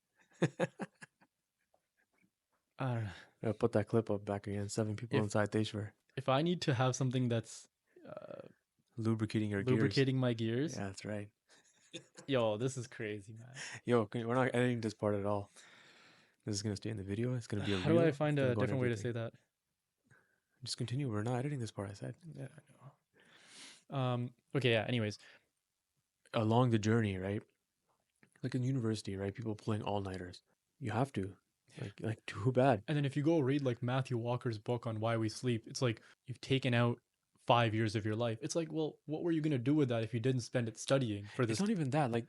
B: Put that clip up back again. Seven people
A: If
B: inside Teshwar.
A: if I need to have something that's uh,
B: Lubricating your gears.
A: lubricating my gears,
B: Yeah, that's right.
A: yo, this is crazy, man.
B: Yo, we're not editing this part at all. This is gonna stay in the video. It's gonna be a
A: How do I
B: reel. It's
A: find
B: gonna
A: a
B: go on
A: different way to
B: everything.
A: say that?
B: Just continue. We're not editing this part. I said.
A: Yeah, I know. Okay, yeah. Anyways,
B: Along the journey, right? Like in university, right? People pulling all nighters. You have to. Like too bad.
A: and then if you go read like Matthew Walker's book on why we sleep, it's like you've taken out 5 years of your life. It's like, well, what were you gonna do with that if you didn't spend it studying for
B: It's
A: this?
B: not even that. Like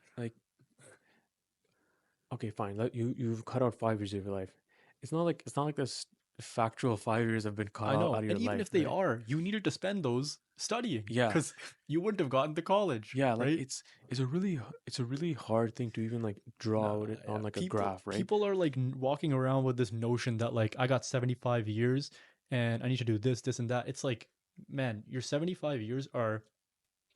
B: okay, fine. You've cut out 5 years of your life. It's not like this factual 5 years have been cut
A: I
B: out
A: know.
B: of
A: And
B: your
A: even
B: life,
A: if they
B: right?
A: are, you needed to spend those studying
B: Yeah,
A: because you wouldn't have gotten to college,
B: yeah. Like
A: right?
B: it's a really hard thing to even like
A: No,
B: draw
A: no,
B: it
A: yeah.
B: on like a
A: People
B: graph, right?
A: people are like walking around with this notion that like I got 75 years and I need to do this, this and that. It's like, man, your 75 years are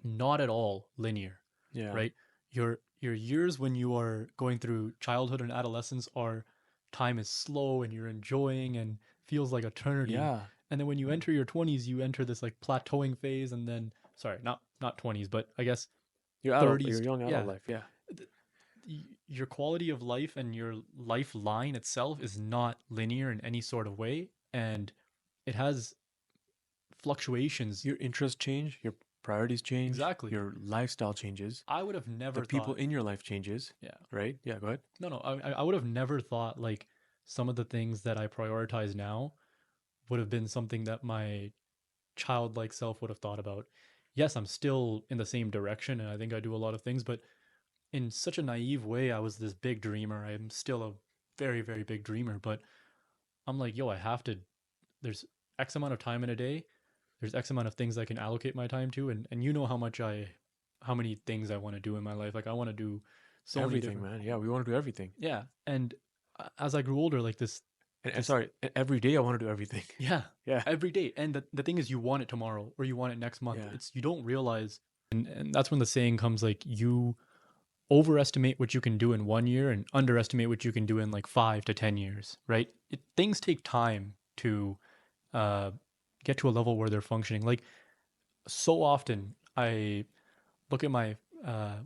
A: not at all linear,
B: Yeah,
A: right? Your years when you are going through childhood and adolescence are time is slow and you're enjoying and feels like eternity.
B: yeah.
A: And then when you enter your 20s, you enter this like plateauing phase and then sorry, not 20s, but I guess
B: Your
A: 30s.
B: young adult
A: Yeah.
B: life, yeah.
A: Your quality of life and your lifeline itself is not linear in any sort of way and it has fluctuations.
B: Your interests change, your priorities change,
A: Exactly.
B: your lifestyle changes,
A: I would have
B: the
A: never
B: people
A: thought,
B: in your life changes,
A: yeah.
B: right? Yeah, go ahead.
A: No, no, I would have never thought like some of the things that I prioritize now would have been something that my childlike self would have thought about. Yes, I'm still in the same direction and I think I do a lot of things, but in such a naive way, I was this big dreamer. I'm still a very, very big dreamer, but I'm like, yo, I have to, there's X amount of time in a day. There's X amount of things I can allocate my time to. And you know how many things I want to do in my life. Like I want to do so many
B: Everything,
A: different,
B: man. Yeah, we want to do everything.
A: yeah. And as I grew older, like
B: And
A: this
B: sorry, every day I want to do everything.
A: yeah,
B: Yeah,
A: every day. And the thing is, you want it tomorrow or you want it next month.
B: yeah.
A: It's you don't realize, and that's when the saying comes like you overestimate what you can do in 1 year and underestimate what you can do in like 5 to 10 years, right? Things take time to uh, get to a level where they're functioning. Like so often, I look at my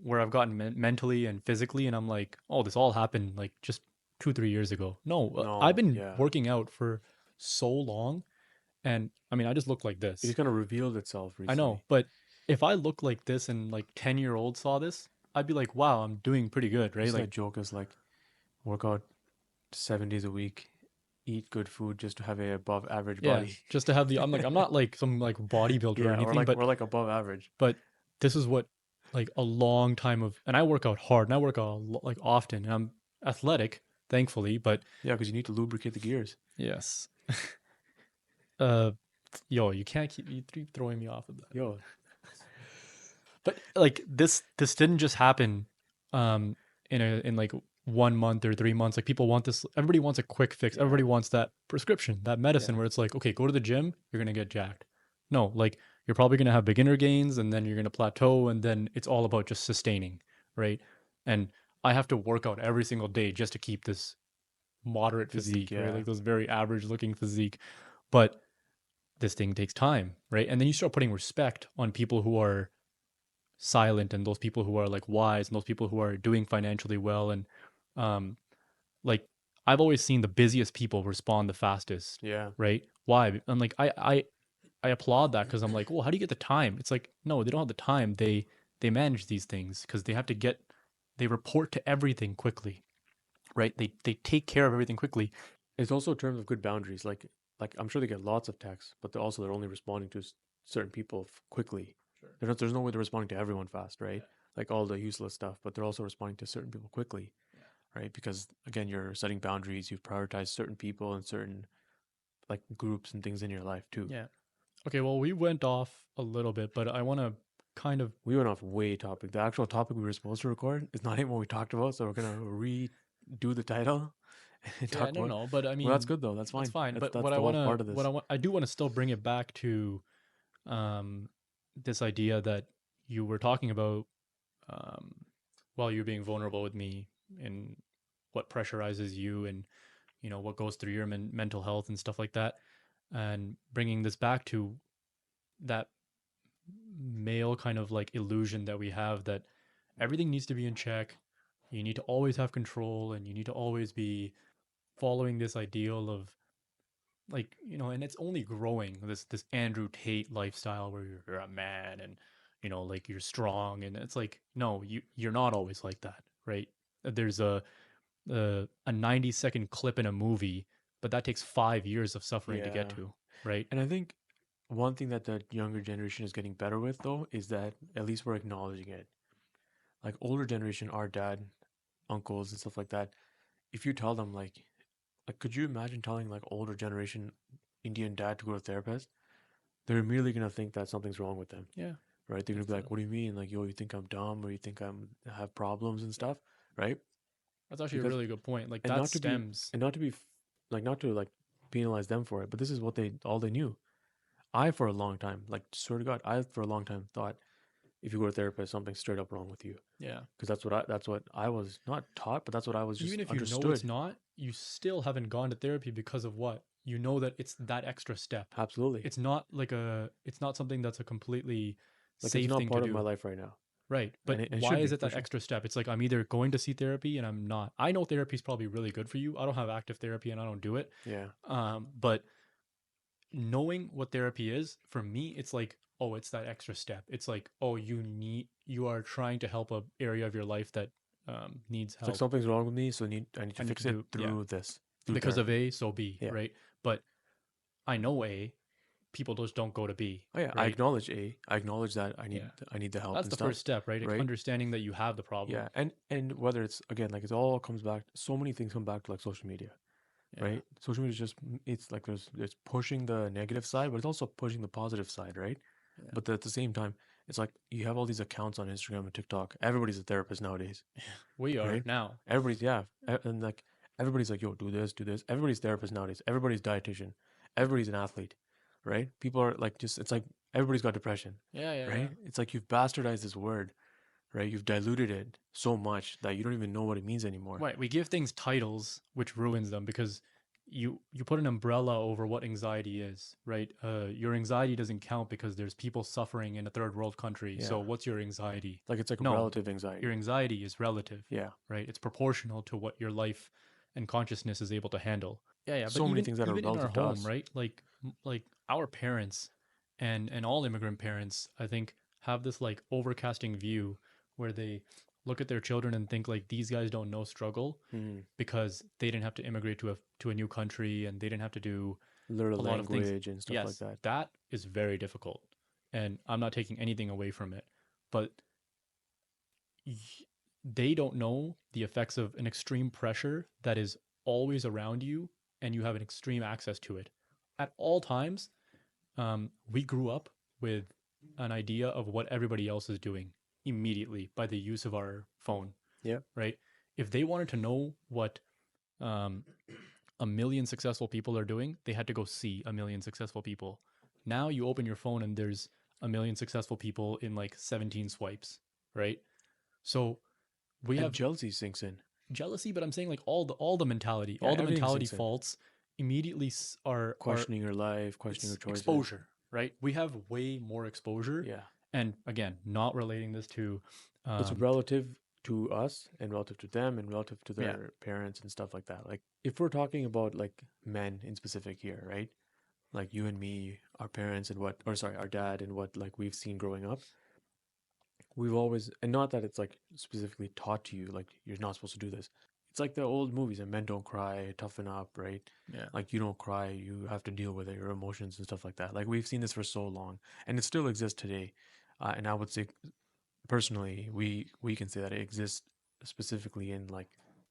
A: where I've gotten mentally and physically, and I'm like, oh, this all happened like just 2 3 years ago. No, I've
B: No,
A: been
B: yeah.
A: working out for so long and I mean, I just look like
B: It just
A: this.
B: kind of revealed itself
A: I know,
B: recently.
A: but if I look like this and like 10-year-old saw this, I'd be like, wow, I'm doing pretty good,
B: You
A: right?
B: see that
A: Like,
B: joke is like work out 7 days a week, eat good food just to have a above average
A: yeah,
B: body.
A: just to have the, I'm not like some like bodybuilder or
B: Yeah, or
A: anything,
B: like we're like above average.
A: but this is what like a long time of, and I work out hard and I work out like often and I'm athletic, thankfully, but
B: Yeah, because you need to lubricate the gears.
A: yes. Uh, yo, you can't keep throwing me off of that.
B: Yo,
A: But like this didn't just happen in like 1 month or 3 months. Like people want this, everybody wants a quick fix.
B: yeah,
A: Everybody wants that prescription, that
B: yeah.
A: medicine where it's like, okay, go to the gym, you're gonna get jacked. No, like you're probably gonna have beginner gains and then you're gonna plateau and then it's all about just sustaining, right? And I have to work out every single day just to keep this moderate
B: Physique,
A: physique, right?
B: yeah.
A: Like those very average looking physique. But this thing takes time, right? And then you start putting respect on people who are silent and those people who are like wise and those people who are doing financially well and um like I've always seen the busiest people respond the fastest,
B: Yeah.
A: right? Why? I'm like I applaud that because I'm like, well, how do you get the time? It's like no, they don't have the time. They manage these things because they have to get, they report to everything quickly, right? They take care of everything quickly.
B: It's also in terms of good boundaries. Like I'm sure they get lots of texts, but they're only responding to certain people quickly.
A: Sure.
B: There's no way they're responding to everyone fast, right?
A: Yeah.
B: Like all the useless stuff, but they're also responding to certain people quickly,
A: Yeah.
B: right? Because again, you're setting boundaries, you've prioritized certain people and certain like groups and things in your life too.
A: Yeah. Okay, well, we went off a little bit, but I want to kind of,
B: We went off way topic. The actual topic we were supposed to record is not even what we talked about, so we're gonna redo the title and
A: yeah,
B: talk
A: no,
B: about.
A: no, but I
B: Well, that's
A: mean,
B: good though. That's
A: that's
B: fine.
A: fine. But
B: That's the whole part of
A: what
B: this.
A: I do want to still bring it back to um, this idea that you were talking about um, while you're being vulnerable with me and what pressurizes you and you know what goes through your mental health and stuff like that, and bringing this back to that male kind of like illusion that we have that everything needs to be in check. You need to always have control and you need to always be following this ideal of like you know, and it's only growing this Andrew Tate lifestyle where you're a man and you know like you're strong and it's like no, you're not always like that, right? There's a 90-second clip in a movie, but that takes 5 years of suffering to get
B: Yeah.
A: to, right?
B: And I think one thing that the younger generation is getting better with though is that at least we're acknowledging it. Like older generation, our dad, uncles and stuff like that, if you tell them like could you imagine telling like older generation Indian dad to go to a therapist? They're immediately gonna think that something's wrong with them,
A: Yeah,
B: right? They're gonna
A: that's
B: be like, "What do you mean? Like, yo, you think I'm dumb or you think I'm have problems and stuff?" Right?
A: that's actually a
B: Because
A: really good point. Like
B: and
A: that
B: not to be
A: stems.
B: and not to be like not to like penalize them for it, but this is what they all they knew. I for a long time, like swear to God, I for a long time thought if you go to therapist, something's straight up wrong with you.
A: Yeah,
B: Because that's what I was not taught, but that's what I was
A: even
B: just
A: if you know it's
B: understood.
A: not, you still haven't gone to therapy because of what? You know that it's that extra step.
B: Absolutely.
A: It's not something that's a completely
B: Like it's
A: safe
B: not
A: thing to
B: part of my
A: do.
B: life right now.
A: Right.
B: And
A: But
B: it
A: why
B: should
A: is
B: be
A: it
B: for
A: that
B: sure.
A: extra step? It's like I'm either going to see therapy and I'm not. I know therapy is probably really good for you. I don't have active therapy and I don't do it.
B: Yeah.
A: But knowing what therapy is, for me, it's like, oh, it's that extra step. It's like, oh, you are trying to help a area of your life that needs
B: It's like
A: help.
B: something's wrong with me, so I need to
A: I need to
B: fix it
A: do, yeah,
B: through this, through
A: because of
B: therapy.
A: A, so B,
B: Yeah.
A: right? But I know A, people just don't go to B,
B: Oh yeah, I
A: right?
B: acknowledge A. I acknowledge that
A: Yeah.
B: I need the help
A: That's
B: and
A: the
B: stuff,
A: first step, right?
B: right?
A: Understanding that you have the
B: Yeah.
A: problem.
B: And whether it's again like it all comes back so many things come back to like social media,
A: Yeah.
B: right? Social media is just it's like there's pushing the negative side, but it's also pushing the positive side, right?
A: Yeah.
B: But at the same time, it's like you have all these accounts on Instagram and TikTok. Everybody's a therapist nowadays,
A: We are
B: right?
A: now.
B: Everybody's yeah, and like everybody's like, yo, do this, do this. Everybody's therapist nowadays. Everybody's dietitian. Everybody's an athlete, right? People are like just it's like everybody's got depression,
A: Yeah, yeah, yeah.
B: right? It's like you've bastardized this word, right? You've diluted it so much that you don't even know what it means anymore.
A: Right. We give things titles, which ruins them because you put an umbrella over what anxiety is, right? Your anxiety doesn't count because there's people suffering in a third world country.
B: Yeah,
A: So what's your anxiety?
B: like it's like a
A: No,
B: relative
A: your
B: anxiety.
A: anxiety is relative,
B: Yeah,
A: right? It's proportional to what your life and consciousness is able to handle. Yeah, yeah. But
B: so many things that are
A: even in our
B: relative to
A: home,
B: us.
A: right? Like our parents and all immigrant parents, I think, have this like overcasting view where they look at their children and think like these guys don't know struggle
B: Hmm.
A: because they didn't have to immigrate to a new country and they didn't have to do
B: Learn a
A: a lot of things.
B: language and stuff like
A: Yes,
B: that.
A: that is very difficult. And I'm not taking anything away from it, but they don't know the effects of an extreme pressure that is always around you and you have an extreme access to it at all times. We grew up with an idea of what everybody else is doing immediately by the use of our phone,
B: Yeah,
A: right? If they wanted to know what um, a million successful people are doing, they had to go see a million successful people. Now you open your phone and there's a million successful people in like 17 swipes, right? So we
B: and
A: have
B: jealousy sinks in.
A: jealousy, but I'm saying like
B: Yeah,
A: all the
B: everything
A: mentality
B: sinks in.
A: faults immediately are
B: Questioning your life, questioning
A: it's
B: your choices.
A: exposure, right? We have way more exposure,
B: Yeah,
A: and again, not relating this to,
B: it's
A: um,
B: relative to us and relative to them and relative to
A: yeah,
B: their parents and stuff like that. Like if we're talking about like men in specific here, right? Like you and me, our parents and what, or sorry, our dad and what like we've seen growing up, we've always, and not that it's like specifically taught to you, like you're not supposed to do this. It's like the old movies and men don't cry, toughen up, right?
A: yeah,
B: Like you don't cry, you have to deal with it, your emotions and stuff like that. Like we've seen this for so long and it still exists today. And I would say personally, we can say that it exists specifically in like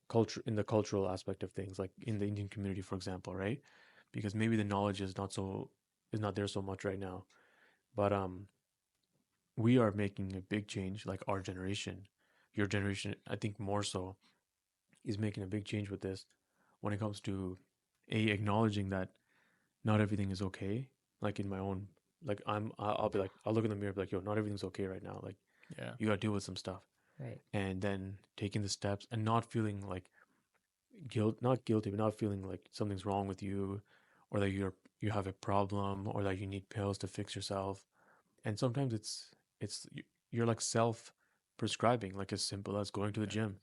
B: culture, in the cultural aspect of things, like in the Indian community, for example, right? Because maybe the knowledge is not there so much right now. But we are making a big change, like our generation, your generation, I think more so, is making a big change with this when it comes to acknowledging that not everything is okay. Like in my own, like I'll be like I'll look in the mirror, be like, yo, not everything's okay right now. Like
A: yeah,
B: you got to deal with some stuff,
A: right.
B: and then taking the steps and not feeling like not guilty, but not feeling like something's wrong with you, or that you have a problem, or that you need pills to fix yourself. And sometimes it's you're like self prescribing, like as simple as going to the
A: Yeah.
B: gym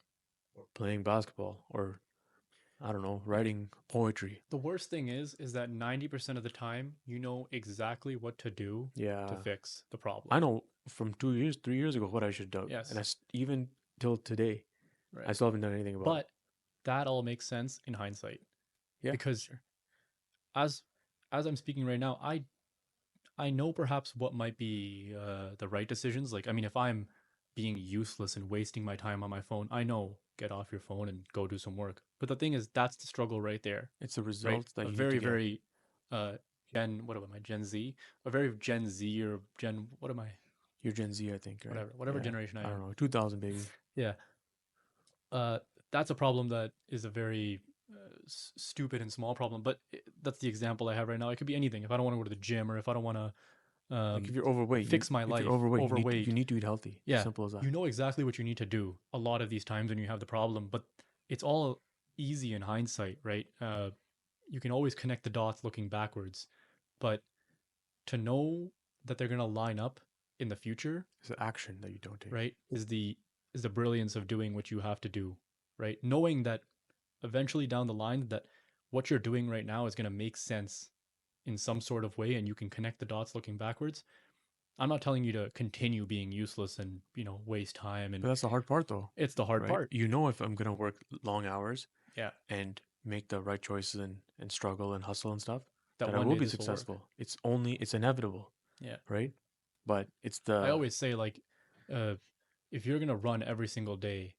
B: or playing basketball or I don't know, writing poetry.
A: The worst thing is that 90% of the time you know exactly what to do to
B: Yeah,
A: fix the problem.
B: I know from 2 years, 3 years ago what I should do, and
A: Yes,
B: even till today, I
A: right.
B: still haven't done anything about it.
A: But that all makes sense in hindsight
B: Yeah,
A: because
B: sure.
A: as as I'm speaking right now, I know perhaps what might be the right decisions. Like, I mean, if I'm being useless and wasting my time on my phone, I know get off your phone and go do some work. But the thing is, that's the struggle right there,
B: It's the
A: right?
B: results that
A: A
B: you need to
A: very,
B: get.
A: very uh what am I, Gen Z? A very Gen Z or Gen what am I?
B: You're Gen Z, I think, right?
A: Whatever
B: Yeah.
A: generation I
B: I don't
A: am.
B: know. 2000, baby.
A: Yeah. Uh that's a problem that is a very stupid and small problem, but that's the example I have right now. It could be anything. If I don't want to go to the gym, or if I don't want to
B: Like if you're overweight,
A: fix my
B: if you're
A: life,
B: overweight, you
A: overweight,
B: need to eat healthy.
A: yeah,
B: Simple as that.
A: you know exactly what you need to do a lot of these times when you have the problem, but it's all easy in hindsight, right? You can always connect the dots looking backwards, but to know that they're going to line up in the future,
B: It's the action that you don't take.
A: right, is the brilliance of doing what you have to do, right? Knowing that eventually down the line that what you're doing right now is going to make sense in some sort of way and you can connect the dots looking backwards. I'm not telling you to continue being useless and, waste time, and
B: But that's the hard part, though,
A: it's the hard
B: right?
A: part.
B: You know, if I'm gonna work long hours
A: Yeah.
B: and make the right choices and struggle and hustle and stuff,
A: That
B: that I
A: one
B: will
A: day
B: be
A: this will work.
B: successful. It's inevitable,
A: Yeah.
B: right? But it's
A: I
B: the
A: always say, like, uh, if you're going to run every single day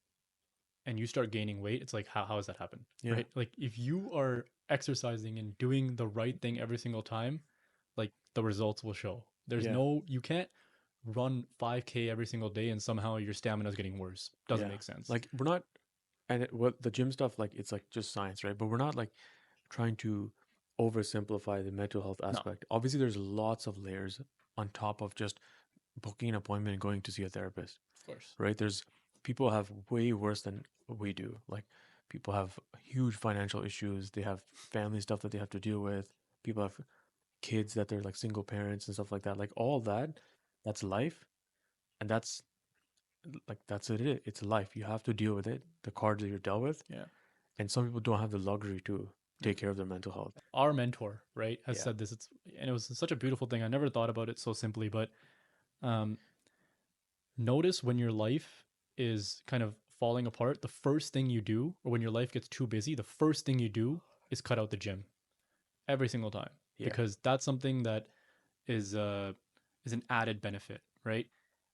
A: and you start gaining weight, it's like, how does that happen?
B: yeah,
A: Right? Like, if you are exercising and doing the right thing every single time, like, the results will show.
B: yeah,
A: You can't run 5K every single day and somehow your stamina is getting worse. Doesn't
B: yeah.
A: make sense.
B: Like we're not, what the gym stuff, like it's like just science, right? But we're not like trying to oversimplify the mental health
A: No,
B: aspect. Obviously, there's lots of layers on top of just booking an appointment and going to see a therapist,
A: of course.
B: right? There's people have way worse than we do. Like people have huge financial issues. They have family stuff that they have to deal with. People have kids that they're like single parents and stuff like that. Like all that, that's life, and that's it. It's life. You have to deal with it. The cards that you're dealt with,
A: Yeah.
B: and some people don't have the luxury to
A: Yeah.
B: take care of their mental health.
A: Our mentor, right, has
B: Yeah,
A: said this. And it was such a beautiful thing. I never thought about it so simply, but um, notice when your life is kind of falling apart, the first thing you do, or when your life gets too busy, the first thing you do is cut out the gym every single time,
B: yeah.
A: because that's something that is uh is an added benefit, right?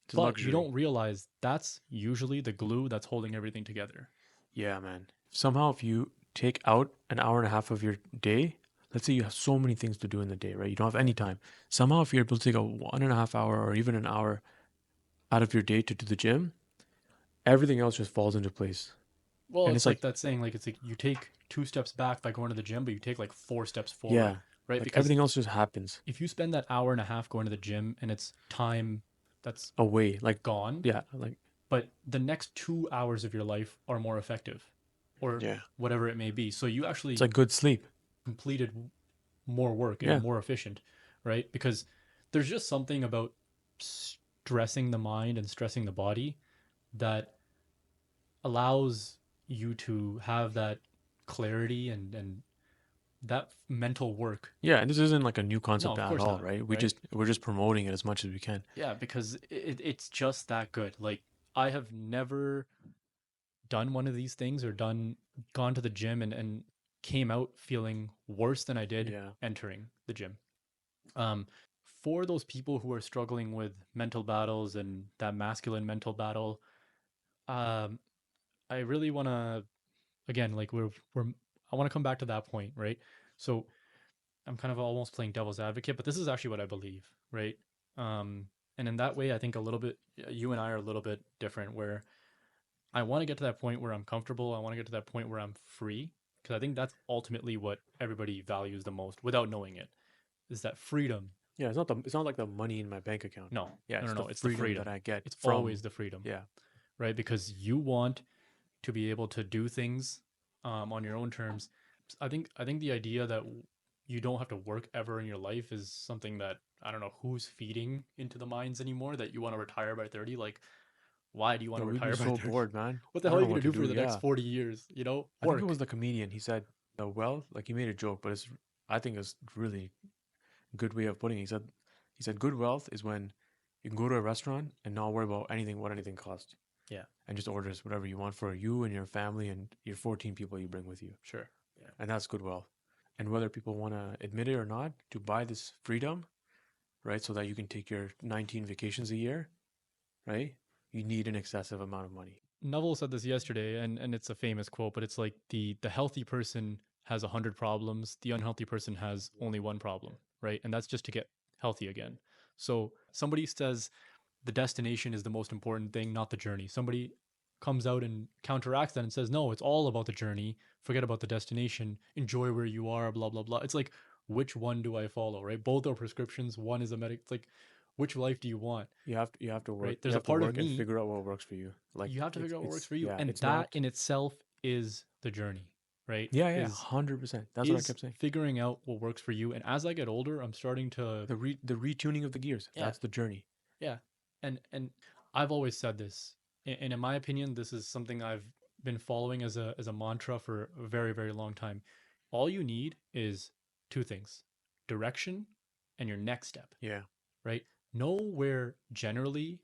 B: It's a
A: But you
B: luxury.
A: don't realize that's usually the glue that's holding everything together.
B: Yeah, man. Somehow, if you take out an hour and a half of your day, let's say you have so many things to do in the day, right? You don't have
A: Yeah.
B: any time. Somehow, if you're able to take a 1.5 hour or even an hour out of your day to do the gym, everything else just falls into place.
A: Well,
B: And
A: it's
B: it's like,
A: like that saying, like it's like you take 2 steps back by going to the gym, but you take like 4 steps forward,
B: yeah,
A: right?
B: like
A: Because
B: everything else just happens
A: if you spend that hour and a half going to the gym and it's time that's
B: away. Like,
A: gone,
B: yeah, like,
A: but the next 2 hours of your life are more effective, or
B: yeah.
A: whatever it may be. So you
B: It's
A: actually
B: like good sleep.
A: completed more work and
B: Yeah.
A: more efficient, right? Because there's just something about stressing the mind and stressing the body that allows you to have that clarity and that mental work.
B: Yeah. And this isn't like a new
A: No,
B: concept
A: of
B: at
A: course
B: all,
A: not,
B: right?
A: right?
B: We're just promoting it as much as we can.
A: Yeah, because it's just that good. Like, I have never done one of these things or gone to the gym and came out feeling worse than I did
B: Yeah.
A: entering the gym. Um, for those people who are struggling with mental battles and that masculine mental battle, um, I really want to, again, like I want to come back to that point, right? So I'm kind of almost playing devil's advocate, but this is actually what I believe, right? Um, and in that way, I think a little bit, you and I are a little bit different, where I want to get to that point where I'm comfortable. I want to get to that point where I'm free, because I think that's ultimately what everybody values the most without knowing it, is that freedom.
B: Yeah. It's not like the money in my bank account.
A: No,
B: Yeah.
A: no, no,
B: It's the
A: no. It's the
B: freedom that
A: freedom.
B: I get
A: It's always
B: from,
A: the freedom,
B: yeah.
A: right? Because you want to be able to do things on your own terms. I think the idea that you don't have to work ever in your life is something that I don't know who's feeding into the minds anymore. That you want to retire by 30. Like, why do you want
B: No,
A: to
B: we'd be
A: retire by
B: so
A: 30?
B: bored, man.
A: What the
B: I
A: hell
B: don't
A: are
B: know
A: you gonna
B: what to
A: do for
B: do.
A: the next
B: Yeah.
A: 40 years?
B: I think it was
A: Work.
B: the comedian. He said the wealth, like he made a joke, but it's I think it's really good way of putting it. He said good wealth is when you can go to a restaurant and not worry about what anything costs,
A: Yeah,
B: and just order whatever you want for you and your family and your 14 people you bring with you.
A: sure. Yeah,
B: And that's good wealth. And whether people want to admit it or not, to buy this freedom, right, so that you can take your 19 vacations a year, right? You need an excessive amount of money.
A: Neville said this yesterday, and it's a famous quote, but it's like the healthy person has 100 problems, the unhealthy person has only one problem, right? And that's just to get healthy again. So somebody says the destination is the most important thing, not the journey. Somebody comes out and counteracts that and says, no, it's all about the journey. Forget about the destination. Enjoy where you are, blah, blah, blah. It's like, which one do I follow, right? Both are prescriptions. One is a medic. It's like, which life do you want,
B: You have to work.
A: right?
B: You
A: There's a
B: have to
A: part of
B: work and
A: me,
B: figure out what works for you. Like
A: you have to figure out what works
B: it's
A: for you.
B: yeah,
A: And
B: it's
A: that
B: not.
A: in itself is the journey, right?
B: Yeah, yeah,
A: Is
B: 100%. That's what I
A: is
B: kept saying.
A: figuring out what works for you. And as I get older, I'm starting to,
B: The retuning of the gears.
A: yeah,
B: That's the journey.
A: yeah. And I've always said this, and in my opinion, this is something I've been following as a mantra for a very, very long time. All you need is two things: direction and your next step,
B: Yeah,
A: right? Know where generally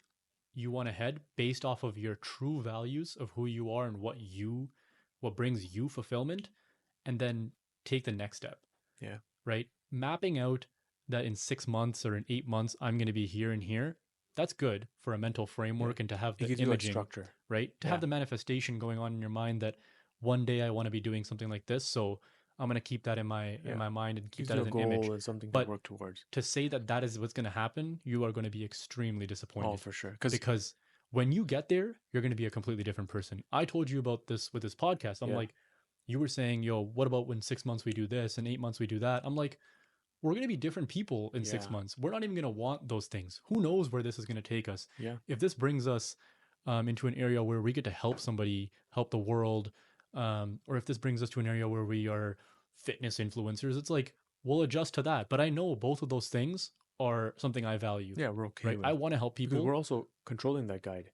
A: you want to head based off of your true values of who you are and what brings you fulfillment, and then take the next step,
B: yeah,
A: right? Mapping out that in 6 months or in 8 months, I'm going to be here and here. That's good for a mental
B: yeah.
A: framework and to have
B: It
A: the
B: gives you like
A: imaging,
B: structure.
A: right? To have
B: Yeah,
A: the manifestation going on in your mind that one day I want to be doing something like this. So I'm going to keep that in
B: yeah.
A: my mind and keep
B: Gives
A: that
B: you
A: as
B: a
A: an
B: goal
A: image.
B: and something to
A: But
B: work towards.
A: to say that that is what's going to happen, you are going to be extremely
B: Oh,
A: disappointed
B: for sure. Because
A: because when you get there, you're going to be a completely different person. I told you about this with this podcast. I'm
B: yeah,
A: like, you were saying, yo, what about when 6 months we do this and 8 months we do that? I'm like, we're going to be different people in six
B: yeah,
A: months. We're not even going to want those things. Who knows where this is going to take us?
B: yeah,
A: If this brings us into an area where we get to help somebody, help the world, or if this brings us to an area where we are fitness influencers, it's like we'll adjust to that. But I know both of those things are something I value,
B: yeah. We're okay
A: right? I
B: with
A: want to help
B: because
A: people
B: we're also controlling that guide.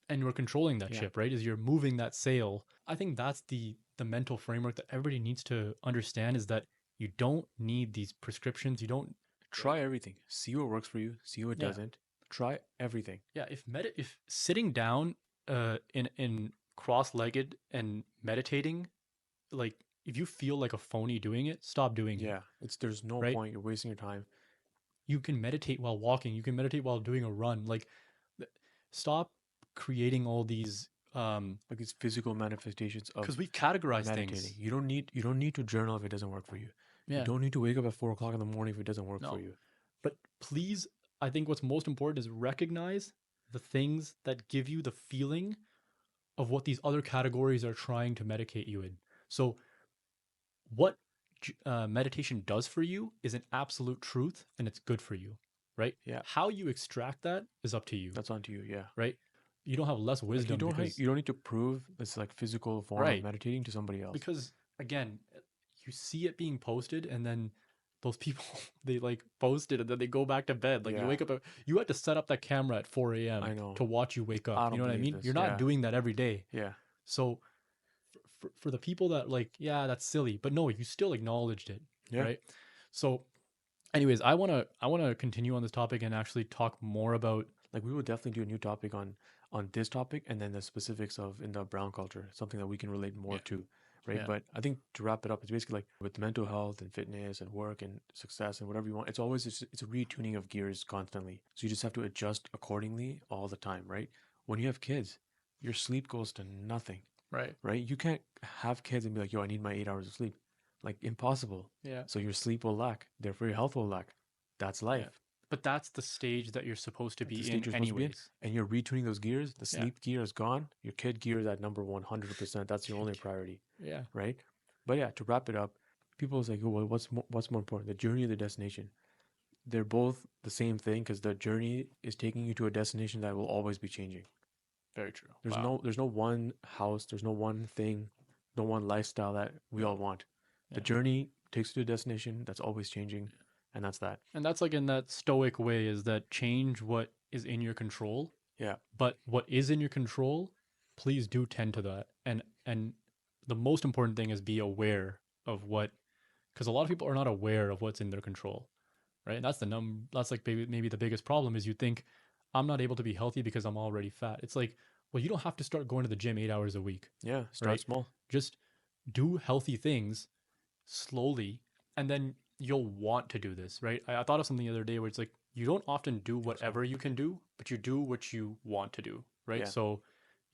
A: and we're controlling that
B: Yeah,
A: ship, right? As you're moving that sail. I think that's the mental framework that everybody needs to understand is that you don't need these prescriptions. You don't,
B: try everything. See what works for you. See what
A: yeah.
B: doesn't. Try everything.
A: Yeah, if sitting down in cross-legged and meditating, like if you feel like a phony doing it, stop doing it,
B: Yeah, it's there's no
A: right?
B: point. You're wasting your time.
A: You can meditate while walking, you can meditate while doing a run. Like stop creating all these
B: Like these physical manifestations of
A: cuz we've categorized
B: meditating.
A: things.
B: You don't need to journal if it doesn't work for you. You
A: Yeah.
B: don't need to wake up at 4 o'clock in the morning if it doesn't work for
A: No.
B: you.
A: But please, I think what's most important is recognize the things that give you the feeling of what these other categories are trying to medicate you in. So what meditation does for you is an absolute truth and it's good for you, right?
B: Yeah,
A: How you extract that is up to you,
B: that's on to you. Yeah.
A: right? You don't have less
B: Like
A: wisdom because,
B: you don't need to prove this like physical form of
A: right?
B: meditating to somebody else.
A: Because again, you see it being posted and then those people they like post it and then they go back to bed. Like you
B: Yeah,
A: wake up, you had to set up that camera at 4 a.m.
B: I know.
A: to watch you wake up.
B: I
A: You
B: don't
A: know what I
B: believe
A: mean?
B: this.
A: You're not
B: Yeah.
A: doing that every day.
B: Yeah.
A: So for the people that like, yeah, that's silly, but no, you still acknowledged it,
B: Yeah.
A: right? So anyways, I want to continue on this topic and actually talk more about,
B: Like we will definitely do a new topic on this topic and then the specifics of in the brown culture, something that we can relate more
A: yeah,
B: to, right?
A: yeah,
B: But I think to wrap it up, it's basically like with mental health and fitness and work and success and whatever you want, it's always it's a retuning of gears constantly. So you just have to adjust accordingly all the time, right? When you have kids, your sleep goes to nothing,
A: right,
B: right? You can't have kids and be like, yo, I need my 8 hours of sleep. Like impossible.
A: yeah,
B: So your sleep will lack, therefore your health will lack. That's
A: yeah.
B: life.
A: But that's the stage that you're supposed to
B: That's the
A: be
B: stage
A: in
B: you're supposed to be in,
A: anyways.
B: and you're retuning those gears. The
A: Yeah,
B: sleep gear is gone. Your kid gear is at number 100%. That's your only priority,
A: yeah,
B: right? But yeah, to wrap it up, people is like, oh, well, what's more important, the journey or the destination? They're both the same thing because the journey is taking you to a destination that will always be changing.
A: very true.
B: There's
A: Wow.
B: no one house. There's no one thing, no one lifestyle that we all
A: No.
B: want. The
A: Yeah.
B: journey takes you to a destination that's always changing, and that's that.
A: And that's like in that stoic way is that change what is in your control,
B: Yeah,
A: but what is in your control, please do tend to that. And the most important thing is be aware of what, because a lot of people are not aware of what's in their control, right? And that's that's like maybe the biggest problem is you think I'm not able to be healthy because I'm already fat. It's like, well, you don't have to start going to the gym 8 hours a week,
B: yeah. Start
A: right?
B: small.
A: Just do healthy things slowly, and then you'll want to do this, right? I thought of something the other day where it's like you don't often do
B: Jokes on.
A: whatever you can do, but you do what you want to do, right?
B: Yeah,
A: So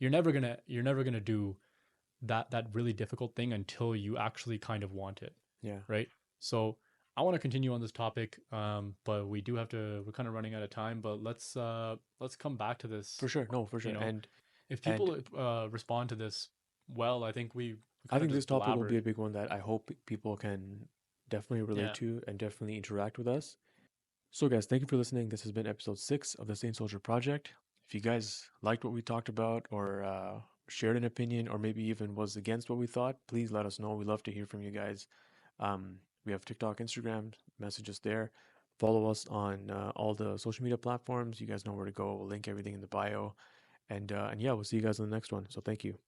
A: you're never gonna do that really difficult thing until you actually kind of want it,
B: Yeah,
A: right? So I want to continue on this topic, but we do have to. We're kind of running out of time, but let's come back to
B: for
A: this.
B: sure. No, for
A: You
B: sure.
A: know, if
B: And
A: people respond to this well, I think we
B: I
A: kind of
B: think
A: just
B: this topic will be
A: blabbered.
B: a big one that I hope people can definitely relate
A: Yeah,
B: to and definitely interact with us. So, guys, thank you for listening. This has been episode 6 of the Saint Soldier Project. If you guys liked what we talked about, or shared an opinion, or maybe even was against what we thought, please let us know. We love to hear from you guys. We have TikTok, Instagram, message us there. Follow us on all the social media platforms. You guys know where to go. We'll link everything in the bio. And yeah, we'll see you guys in the next one. So, thank you.